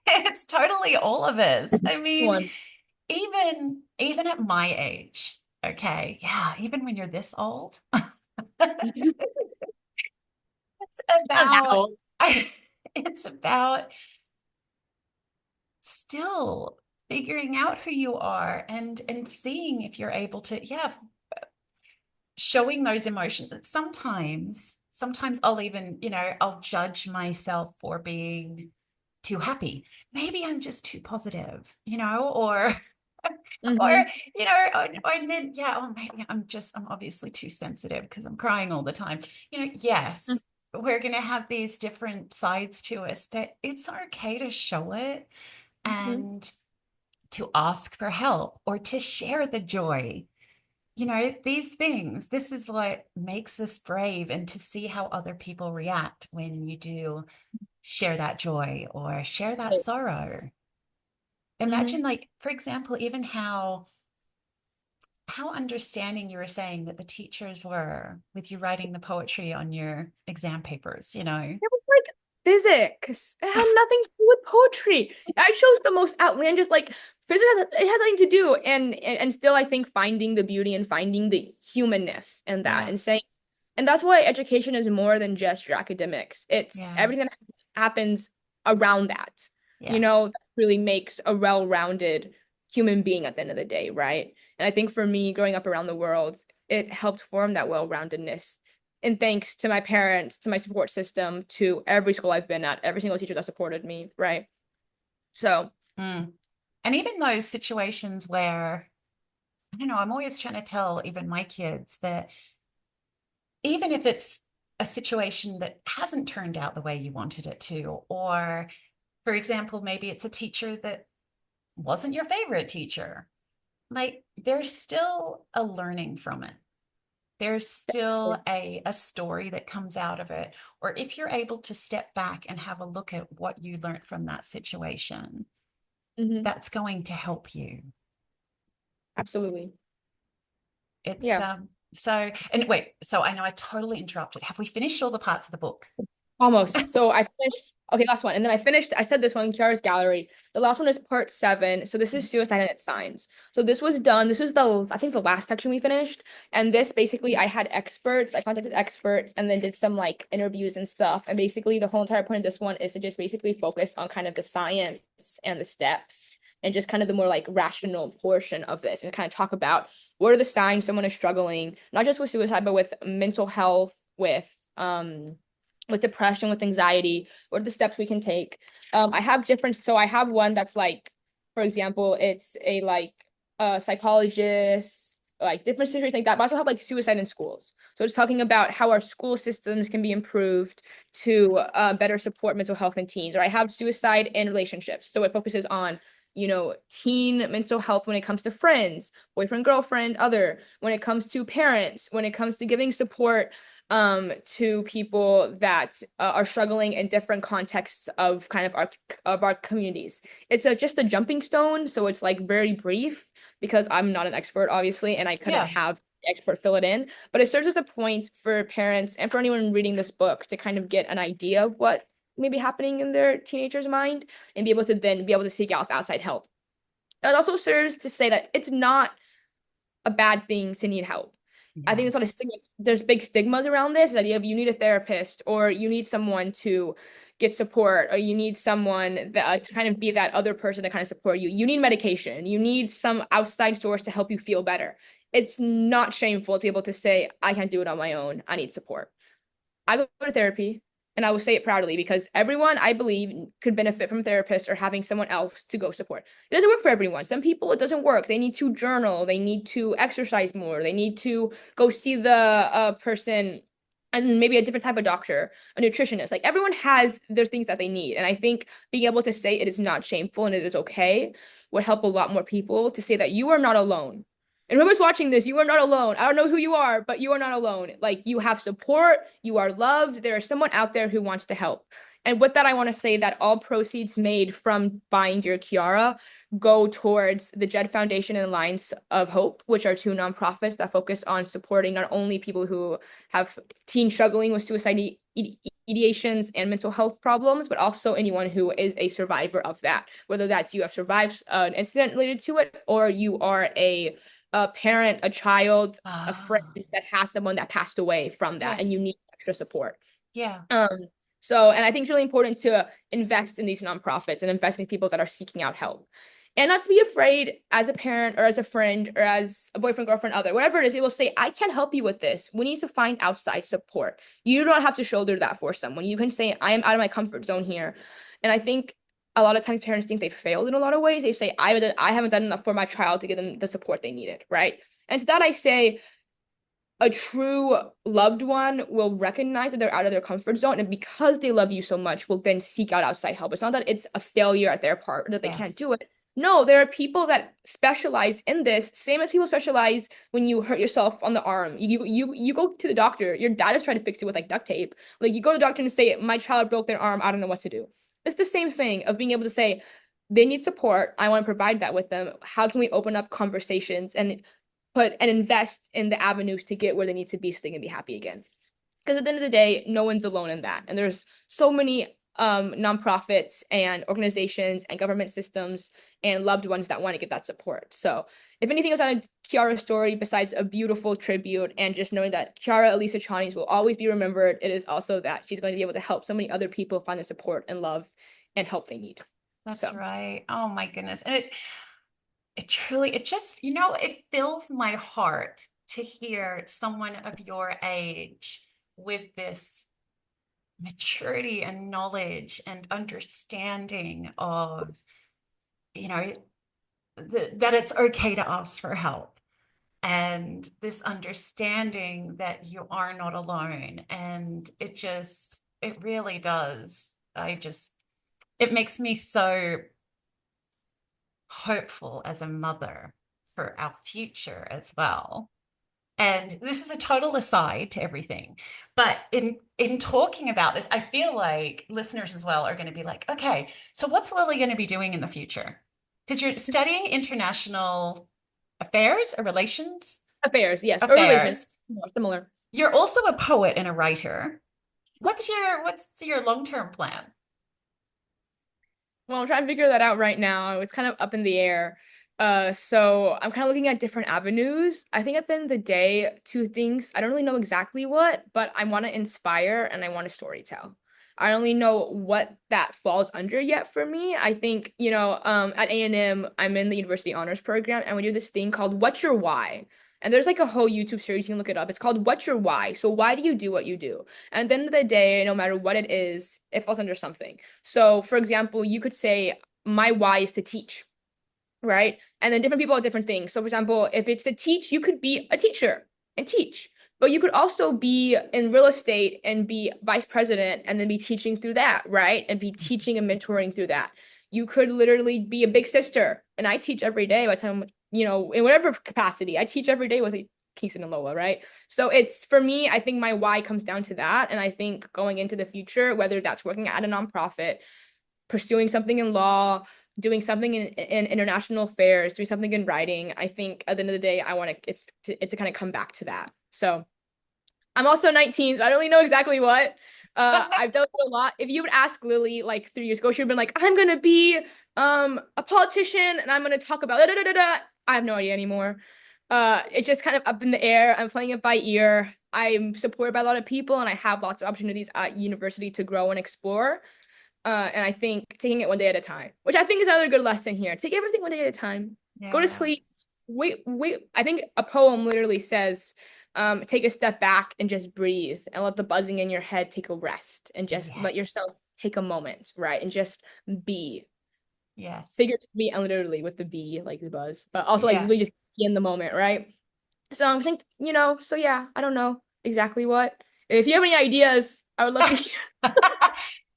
Speaker 1: it's totally all of us. I mean,
Speaker 2: One.
Speaker 1: even at my age, okay, yeah, even when you're this old, it's
Speaker 2: Not
Speaker 1: about
Speaker 2: now.
Speaker 1: it's about still figuring out who you are and seeing if you're able to, yeah, showing those emotions. Sometimes I'll even, I'll judge myself for being too happy. Maybe I'm just too positive, or or
Speaker 2: Mm-hmm.
Speaker 1: or then yeah, or maybe I'm obviously too sensitive because I'm crying all the time. Yes, we're going to have these different sides to us, but it's okay to show it
Speaker 2: Mm-hmm.
Speaker 1: and to ask for help or to share the joy. These things, this is what makes us brave, and to see how other people react when you do share that joy or share that sorrow.
Speaker 2: Mm-hmm.
Speaker 1: Imagine, like, for example, even how understanding you were saying that the teachers were with you writing the poetry on your exam papers.
Speaker 2: It was like physics. It had nothing to do with poetry. I chose the most outlandish, like physics. It has nothing to do, and still, I think finding the beauty and finding the humanness in that,
Speaker 1: Yeah,
Speaker 2: and saying, and that's why education is more than just your academics. It's
Speaker 1: yeah,
Speaker 2: everything that happens around that.
Speaker 1: yeah.
Speaker 2: That really makes a well-rounded human being at the end of the day, right? And I think for me, growing up around the world, it helped form that well-roundedness, and thanks to my parents, to my support system, to every school I've been at, every single teacher that supported me, right? So,
Speaker 1: Mm. And even those situations where, I don't know, I'm always trying to tell even my kids that even if it's a situation that hasn't turned out the way you wanted it to, or for example, maybe it's a teacher that wasn't your favorite teacher, like there's still a learning from it. There's still a story that comes out of it. Or if you're able to step back and have a look at what you learned from that situation,
Speaker 2: mhm,
Speaker 1: that's going to help you.
Speaker 2: absolutely.
Speaker 1: It's
Speaker 2: Yeah.
Speaker 1: so, and wait, so I know I totally interrupted. Have we finished all the parts of the book?
Speaker 2: Almost. So I finished. Okay, last one. And then I finished. I said this one, Kiara's Gallery. The last one is part 7. So this is suicide and its signs. So this was done. This was I think the last section we finished. And this basically, I had experts. I contacted experts and then did some like interviews and stuff. And basically, the whole entire point of this one is to just basically focus on kind of the science and the steps and just kind of the more like rational portion of this and kind of talk about what are the signs someone is struggling, not just with suicide, but with mental health, with depression, with anxiety, what are the steps we can take? I have one that's like, for example, it's a like a psychologist, like different situations like that, but I also have like suicide in schools. So it's talking about how our school systems can be improved to better support mental health in teens. Or I have suicide in relationships. So it focuses on teen mental health when it comes to friends, boyfriend, girlfriend, other, when it comes to parents, when it comes to giving support to people that are struggling in different contexts of kind of our communities. It's just a jumping stone, so it's like very brief because I'm not an expert, obviously, and I couldn't
Speaker 1: Yeah.
Speaker 2: have the expert fill it in. But it serves as a point for parents and for anyone reading this book to kind of get an idea of what may be happening in their teenager's mind and be able to then be able to seek out outside help. It also serves to say that it's not a bad thing to need help. I think there's a lot of
Speaker 1: Yes.
Speaker 2: stigma. There's big stigmas around this. The idea of you need a therapist or you need someone to get support or you need someone that to kind of be that other person to kind of support you. You need medication. You need some outside source to help you feel better. It's not shameful to be able to say, I can't do it on my own. I need support. I go to therapy. And I will say it proudly because everyone, I believe, could benefit from therapists or having someone else to go support. It doesn't work for everyone. Some people, it doesn't work. They need to journal. They need to exercise more. They need to go see the person and maybe a different type of doctor, a nutritionist. Like everyone has their things that they need. And I think being able to say it is not shameful and it is okay would help a lot more people to say that you are not alone. And whoever's watching this, you are not alone. I don't know who you are, but you are not alone. Like you have support, you are loved. There is someone out there who wants to help. And with that, I want to say that all proceeds made from buying Dear Kiara go towards the Jed Foundation and Lines of Hope, which are two nonprofits that focus on supporting not only people who have teens struggling with suicide ideations and mental health problems, but also anyone who is a survivor of that, whether that's you have survived an incident related to it or you are a parent, a child, a friend
Speaker 1: Ah,
Speaker 2: that has someone that passed away from that, and you
Speaker 1: yes.
Speaker 2: need extra support.
Speaker 1: Yeah.
Speaker 2: Um, and I think it's really important to invest in these nonprofits and invest in these people that are seeking out help. And not to be afraid as a parent or as a friend or as a boyfriend, girlfriend, other, whatever it is, it will say, I can't help you with this. We need to find outside support. You don't have to shoulder that for someone. You can say, I am out of my comfort zone here. And I think a lot of times parents think they failed in a lot of ways. They say, I haven't done enough for my child to give them the support they needed, right? And to that I say, a true loved one will recognize that they're out of their comfort zone, and because they love you so much will then seek out outside help. It's not that it's a failure at their part that they can't
Speaker 1: Yes.
Speaker 2: do it. No, there are people that specialize in this, same as people specialize when you hurt yourself on the arm. You go to the doctor. Your dad is trying to fix it with like duct tape. Like you go to the doctor and say, my child broke their arm, I don't know what to do. It's the same thing of being able to say, they need support, I want to provide that with them. How can we open up conversations and put and invest in the avenues to get where they need to be so they can be happy again? Because at the end of the day, no one's alone in that. And there's so many nonprofits and organizations and government systems and loved ones that want to get that support. So if anything else on Kiara's story, besides a beautiful tribute and just knowing that Kiara Echaniz will always be remembered, it is also that she's going to be able to help so many other people find the support and love and help they need.
Speaker 1: That's
Speaker 2: So
Speaker 1: right. Oh my goodness. And it truly, it just, it fills my heart to hear someone of your age with this maturity and knowledge and understanding of, you know, that it's okay to ask for help, and this understanding that you are not alone. And it really does. It makes me so hopeful as a mother for our future as well. And this is a total aside to everything. But in talking about this, I feel like listeners as well are going to be like, okay, so what's Lilli going to be doing in the future? Because you're studying international affairs or relations
Speaker 2: affairs, yes, or relations,
Speaker 1: affairs.
Speaker 2: similar.
Speaker 1: You're also a poet and a writer. What's your long-term plan?
Speaker 2: Well, I'm trying to figure that out right now. It's kind of up in the air. So I'm kind of looking at different avenues. I think at the end of the day, two things. I don't really know exactly what, but I want to inspire and I want to storytell. I don't really know what that falls under yet for me. I think, at A&M, I'm in the University Honors Program, and we do this thing called What's Your Why? And there's like a whole YouTube series, you can look it up. It's called What's Your Why? So why do you do what you do? And at the end of the day, no matter what it is, it falls under something. So, for example, you could say, my why is to teach, right? And then different people have different things. So, for example, if it's to teach, you could be a teacher and teach. But you could also be in real estate and be vice president and then be teaching through that, right? And be teaching and mentoring through that. You could literally be a big sister. And I teach every day by the time, in whatever capacity. I teach every day with Kingston and Lola, right? So it's for me, I think my why comes down to that. And I think going into the future, whether that's working at a nonprofit, pursuing something in law, doing something in international affairs, doing something in writing, I think at the end of the day, I want it to kind of come back to that. So I'm also 19, so I don't really know exactly what. I've dealt with a lot. If you would ask Lilli like 3 years ago, she would have been like, I'm gonna be a politician and I'm gonna talk about da, da, da, da. I have no idea anymore. It's just kind of up in the air. I'm playing it by ear. I'm supported by a lot of people and I have lots of opportunities at university to grow and explore. And I think taking it one day at a time, which I think is another good lesson here. Take everything one day at a time. Go to
Speaker 1: Yeah.
Speaker 2: sleep. Wait. I think a poem literally says, take a step back and just breathe and let the buzzing in your head take a rest and just
Speaker 1: Yeah.
Speaker 2: let yourself take a moment, right? And just be
Speaker 1: Yes.
Speaker 2: figuratively and literally with the be, like the buzz, but also like
Speaker 1: Yeah.
Speaker 2: really just be in the moment, right? So I'm think, so yeah, I don't know exactly what. If you have any ideas, I would love to hear.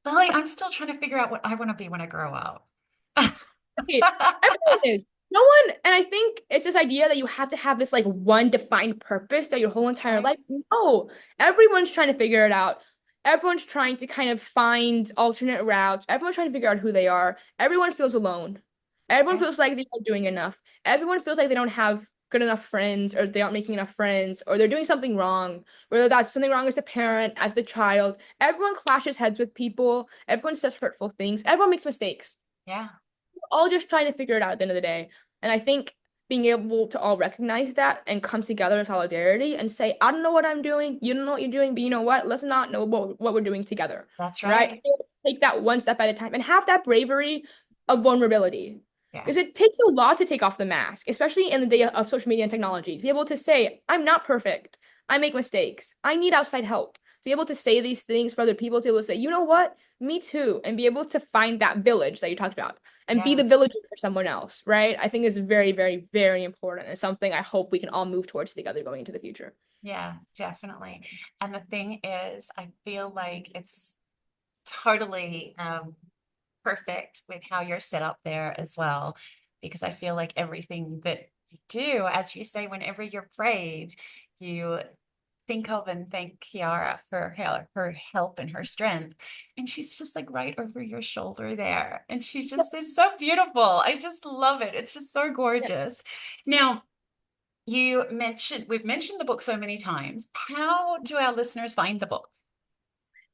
Speaker 1: Lilli, I'm still trying to figure out what I want to be when I grow up.
Speaker 2: Right. Everyone is. No one, and I think it's this idea that you have to have this like one defined purpose that your whole entire
Speaker 1: No.
Speaker 2: life. No, everyone's trying to figure it out. Everyone's trying to kind of find alternate routes. Everyone's trying to figure out who they are. Everyone feels alone. Everyone
Speaker 1: Yeah.
Speaker 2: feels like they're not doing enough. Everyone feels like they don't have good enough friends or they aren't making enough friends or they're doing something wrong, whether that's something wrong as a parent, as the child. Everyone clashes heads with people. Everyone says hurtful things. Everyone makes mistakes
Speaker 1: Yeah.
Speaker 2: all just trying to figure it out at the end of the day. And I think being able to all recognize that and come together in solidarity and say, I don't know what I'm doing, you don't know what you're doing, but you know what? Let's not know what we're doing together.
Speaker 1: That's
Speaker 2: Right?
Speaker 1: right.
Speaker 2: Take that one step at a time and have that bravery of vulnerability.
Speaker 1: Yeah.
Speaker 2: Because it takes a lot to take off the mask, especially in the day of social media and technology, to be able to say, I'm not perfect. I make mistakes. I need outside help. To be able to say these things for other people, to be able to say, you know what? Me too. And be able to find that village that you talked about and be
Speaker 1: Yeah.
Speaker 2: the villager for someone else, right? I think is very, very, very important. It's something I hope we can all move towards together going into the future.
Speaker 1: Yeah, definitely. And the thing is, I feel like it's totally perfect with how you're set up there as well, because I feel like everything that you do, as you say, whenever you're brave, you think of and thank Kiara for her help and her strength. And she's just like right over your shoulder there. And she just is so beautiful. I just love it. It's just so gorgeous. Now, we've mentioned the book so many times. How do our listeners find the book?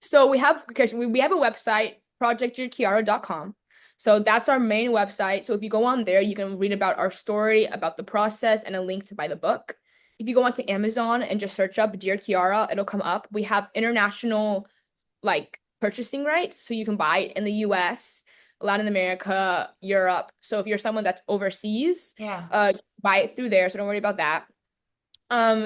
Speaker 2: So we have a website, projectyourkiara.com. So that's our main website. So if you go on there, you can read about our story, about the process, and a link to buy the book. If you go onto Amazon and just search up Dear Kiara, it'll come up. We have international like purchasing rights, so you can buy it in the US, Latin America, Europe. So if you're someone that's overseas,
Speaker 1: Yeah.
Speaker 2: buy it through there. So don't worry about that.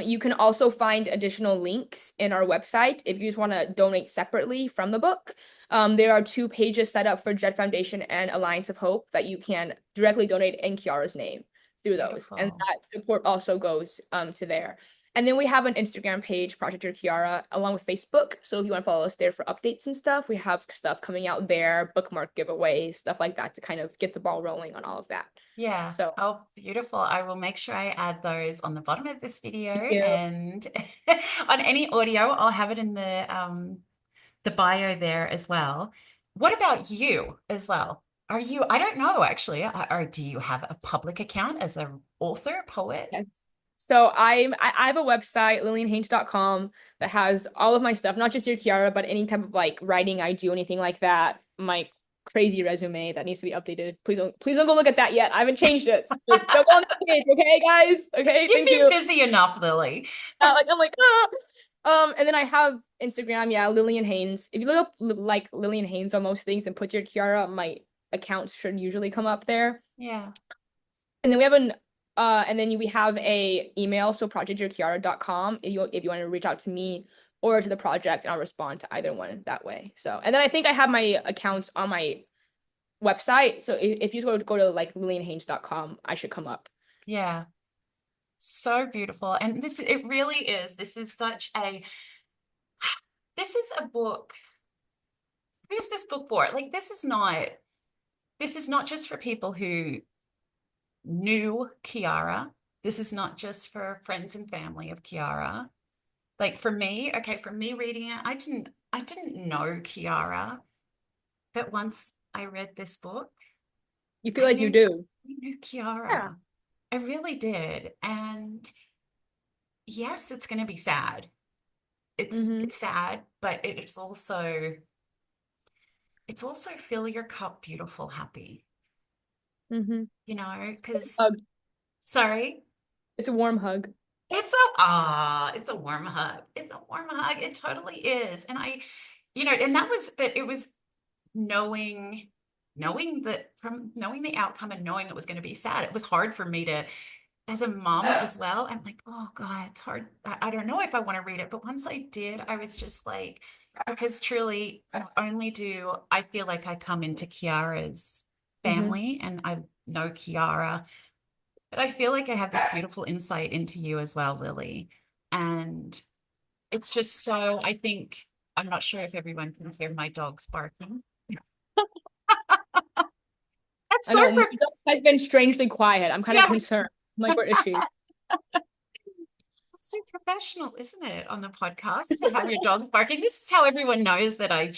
Speaker 2: You can also find additional links in our website if you just want to donate separately from the book. There are two pages set up for Jet Foundation and Alliance of Hope that you can directly donate in Kiara's name through those. And
Speaker 1: Beautiful.
Speaker 2: that support also goes to there. And then we have an Instagram page, Project Your Kiara, along with Facebook. So if you want to follow us there for updates and stuff, we have stuff coming out there, bookmark giveaways, stuff like that to kind of get the ball rolling on all of that.
Speaker 1: Yeah.
Speaker 2: So
Speaker 1: Oh, beautiful. I will make sure I add those on the bottom of this video
Speaker 2: thank you.
Speaker 1: and on any audio, I'll have it in the bio there as well. What about you as well? I don't know actually, do you have a public account as an author, poet?
Speaker 2: Yes. So I have a website, lillianhaynes.com, that has all of my stuff, not just your Kiara, but any type of like writing I do, anything like that. My crazy resume that needs to be updated. Please don't go look at that yet. I haven't changed it. So just go on the page, okay, guys? Okay,
Speaker 1: You've
Speaker 2: thank
Speaker 1: been
Speaker 2: you.
Speaker 1: busy enough, Lilli.
Speaker 2: I'm like, ah. And then I have Instagram, yeah, Lillian Haynes. If you look up like Lillian Haynes on most things and put your Kiara, my accounts should usually come up there.
Speaker 1: Yeah.
Speaker 2: And then we have a email, so projectyourkiara.com if you want to reach out to me or to the project, and I'll respond to either one that way. So, and then I think I have my accounts on my website. So if you just go to like lillianhaynes.com, I should come up.
Speaker 1: Yeah. So beautiful. And it really is. This is a book. Who is this book for? Like, this is not just for people who knew Kiara. This is not just for friends and family of Kiara. Like for me, okay, for me reading it, I didn't know Kiara, but once I read this book,
Speaker 2: You feel
Speaker 1: I
Speaker 2: like you
Speaker 1: knew
Speaker 2: do.
Speaker 1: I knew
Speaker 2: Yeah.
Speaker 1: Kiara. I really did. And yes, it's going to be sad.
Speaker 2: Mm-hmm.
Speaker 1: It's sad, but it's also fill your cup beautiful happy,
Speaker 2: Mm-hmm.
Speaker 1: because
Speaker 2: Hug.
Speaker 1: sorry,
Speaker 2: It's a warm hug.
Speaker 1: it's a warm hug. It's a warm hug. It totally is. And and but it was knowing that from knowing the outcome and knowing it was going to be sad. It was hard for me to as a mom as well, I'm like, oh God, it's hard. I don't know if I want to read it. But once I did, I was just like, because truly, not only do I feel like I come into Kiara's
Speaker 2: Mm-hmm.
Speaker 1: family and I know Kiara, but I feel like I have this beautiful insight into you as well, Lilli. And it's just so, I think, I'm not sure if everyone can hear my dogs barking. That's
Speaker 2: I
Speaker 1: so,
Speaker 2: know my dog has been strangely quiet. I'm kind of
Speaker 1: yeah.
Speaker 2: concerned. I'm like, where is she?
Speaker 1: It's so professional, isn't it, on the podcast to have your dogs barking? This is how everyone knows that I'm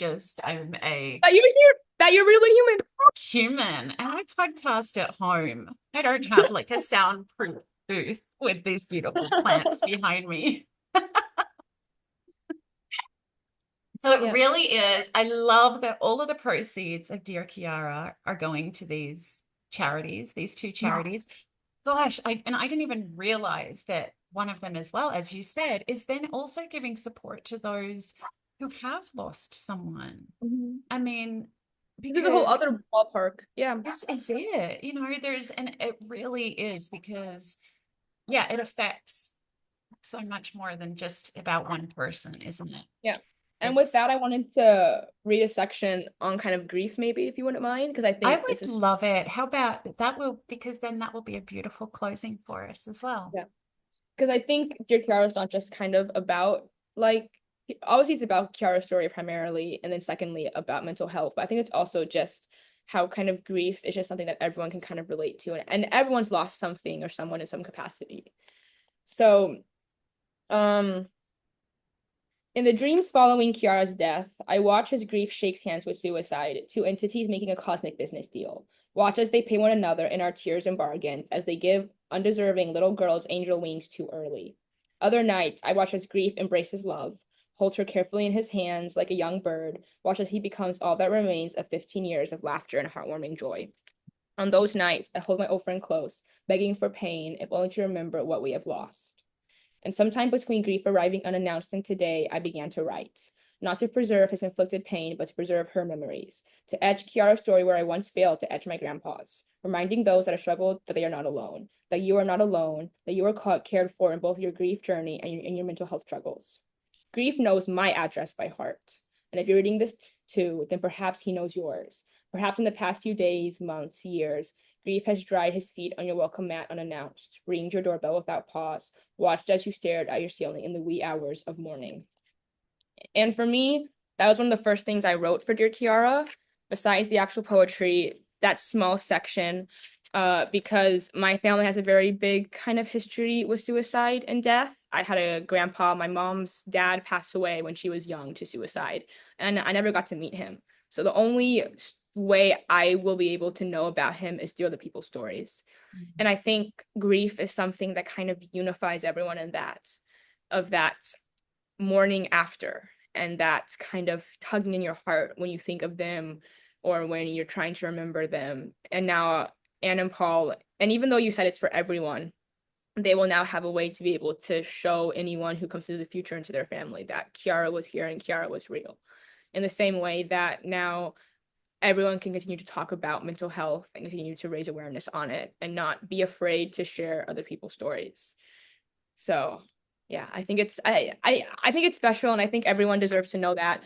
Speaker 1: a
Speaker 2: That you're here. That you're really human.
Speaker 1: human and I podcast at home. I don't have like a soundproof booth with these beautiful plants behind me. So it
Speaker 2: Yeah.
Speaker 1: really is. I love that all of the proceeds of Dear Kiara are going to these charities, these two
Speaker 2: Yeah.
Speaker 1: charities. Gosh, I didn't even realize that one of them as well, as you said, is then also giving support to those who have lost someone.
Speaker 2: Mhm.
Speaker 1: I mean,
Speaker 2: This is a whole
Speaker 1: because
Speaker 2: other ballpark. Yeah.
Speaker 1: this is it, and it really is because, yeah, it affects so much more than just about one person, isn't it?
Speaker 2: Yeah. And with
Speaker 1: It's
Speaker 2: that, I wanted to read a section on kind of grief, maybe, if you wouldn't mind, because I
Speaker 1: I
Speaker 2: think this
Speaker 1: would
Speaker 2: is,
Speaker 1: love it. How about that will because then that will be a beautiful closing for us as well.
Speaker 2: yeah. Because I think Dear Kiara is not just kind of about, like, obviously it's about Kiara's story primarily, and then secondly about mental health. But I think it's also just how kind of grief is just something that everyone can kind of relate to, and everyone's lost something or someone in some capacity. So, um, in the dreams following Kiara's death, I watch as grief shakes hands with suicide, two entities making a cosmic business deal. Watch as they pay one another in our tears and bargains, as they give undeserving little girls angel wings too early. Other nights, I watch as grief embraces love, holds her carefully in his hands like a young bird, watch as he becomes all that remains of 15 years of laughter and heartwarming joy. On those nights, I hold my old friend close, begging for pain, if only to remember what we have lost. And sometime between grief arriving unannounced and today, I began to write. Not to preserve his inflicted pain, but to preserve her memories. To etch Kiara's story where I once failed to etch my grandpa's. Reminding those that have struggled that they are not alone. That you are not alone. That you are caught, cared for in both your grief journey and your mental health struggles. Grief knows my address by heart. And if you're reading this too, then perhaps he knows yours. Perhaps in the past few days, months, years, grief has dried his feet on your welcome mat unannounced, ringed your doorbell without pause, watched as you stared at your ceiling in the wee hours of morning. And for me, that was one of the first things I wrote for Dear Kiara, besides the actual poetry, that small section, because my family has a very big kind of history with suicide and death. I had a grandpa, my mom's dad passed away when she was young to suicide, and I never got to meet him. So the only way I will be able to know about him is through other people's stories. And I think grief is something that kind of unifies everyone in that morning after, and that kind of tugging in your heart when you think of them or when you're trying to remember them. And now Anne and Paul, and even though you said it's for everyone, they will now have a way to be able to show anyone who comes into the future into their family that Kiara was here and Kiara was real. In the same way that now everyone can continue to talk about mental health and continue to raise awareness on it and not be afraid to share other people's stories. So yeah, I think I think it's special, and I think everyone deserves to know that.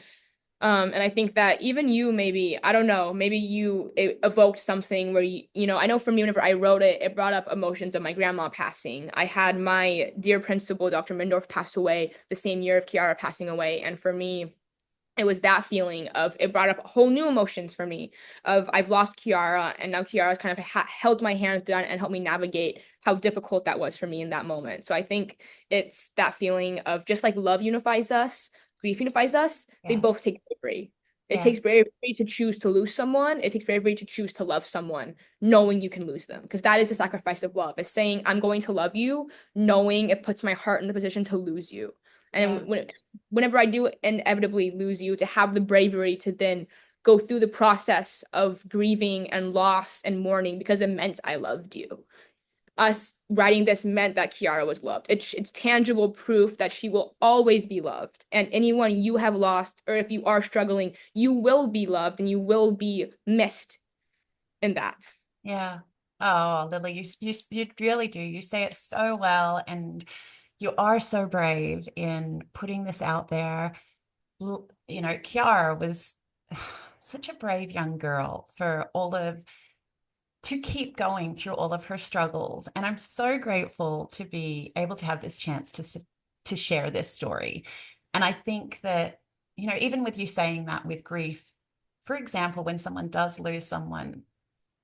Speaker 2: And I think that even you, maybe, I don't know, maybe it evoked something where I know for me, whenever I wrote it, it brought up emotions of my grandma passing. I had my dear principal, Dr. Mindorf, pass away the same year of Kiara passing away. And for me, it was that feeling of it brought up whole new emotions for me of I've lost Kiara, and now Kiara's kind of held my hand through and helped me navigate how difficult that was for me in that moment. So I think it's that feeling of just like love unifies us, grief unifies us. They
Speaker 1: Yeah.
Speaker 2: both take bravery. It takes
Speaker 1: Yes.
Speaker 2: bravery to choose to lose someone. It takes bravery to choose to love someone, knowing you can lose them. Because that is the sacrifice of love, is saying, I'm going to love you, knowing it puts my heart in the position to lose you.
Speaker 1: Yeah.
Speaker 2: And whenever I do inevitably lose you, to have the bravery to then go through the process of grieving and loss and mourning because it meant I loved you. Us writing this meant that Kiara was loved. It's tangible proof that she will always be loved. And anyone you have lost, or if you are struggling, you will be loved and you will be missed in that.
Speaker 1: Yeah. Oh, Lilli, you really do. You say it so well, and you are so brave in putting this out there. You know, Kiara was such a brave young girl for all of to keep going through all of her struggles. And I'm so grateful to be able to have this chance to share this story. And I think that, you know, even with you saying that with grief, for example, when someone does lose someone,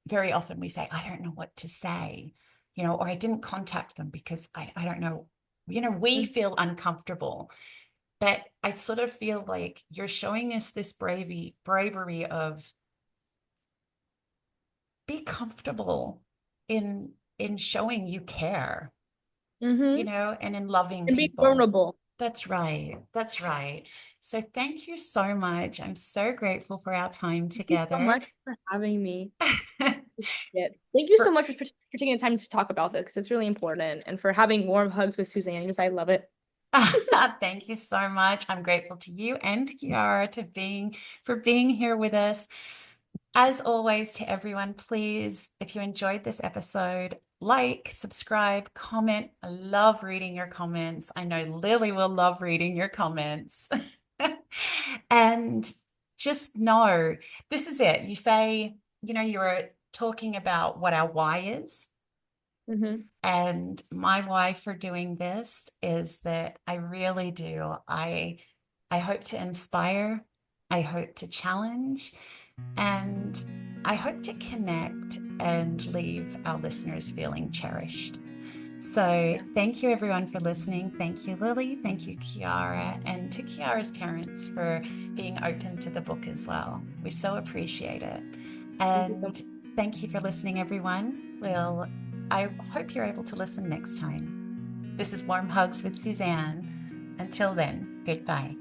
Speaker 1: very often we say, I don't know what to say, you know, or I didn't contact them because I don't know, you know, we
Speaker 2: Mm.
Speaker 1: feel uncomfortable. But I sort of feel like you're showing us this bravery of be comfortable in showing you care, you
Speaker 2: Mm-hmm.
Speaker 1: know, and in loving
Speaker 2: And be
Speaker 1: people.
Speaker 2: vulnerable.
Speaker 1: That's right. That's right. So thank you so much. I'm so grateful for our time
Speaker 2: Thank you so
Speaker 1: together.
Speaker 2: much for having me. Yeah. Thank you so
Speaker 1: For
Speaker 2: much for taking the time to talk about this because it's really important and for having warm hugs with Suzanne because I love it.
Speaker 1: thank you so much. I'm grateful to you and Kiara to being for being here with us. As always, to everyone, please, if you enjoyed this episode, like, subscribe, comment. I love reading your comments. I know Lilli will love reading your comments. And just know this is it. You say, you know, you were talking about what our why is.
Speaker 2: Mm-hmm.
Speaker 1: And my why for doing this is that I really do. I hope to inspire, I hope to challenge, and I hope to connect and leave our listeners feeling cherished. So,
Speaker 2: Yeah.
Speaker 1: thank you everyone for listening. Thank you, Lilli. Thank you, Kiara. And to Kiara's parents for being open to the book as well. We so appreciate it.
Speaker 2: Thank you so much.
Speaker 1: And thank you for listening, everyone. I hope you're able to listen next time. This is Warm Hugs with Suzanne. Until then, goodbye.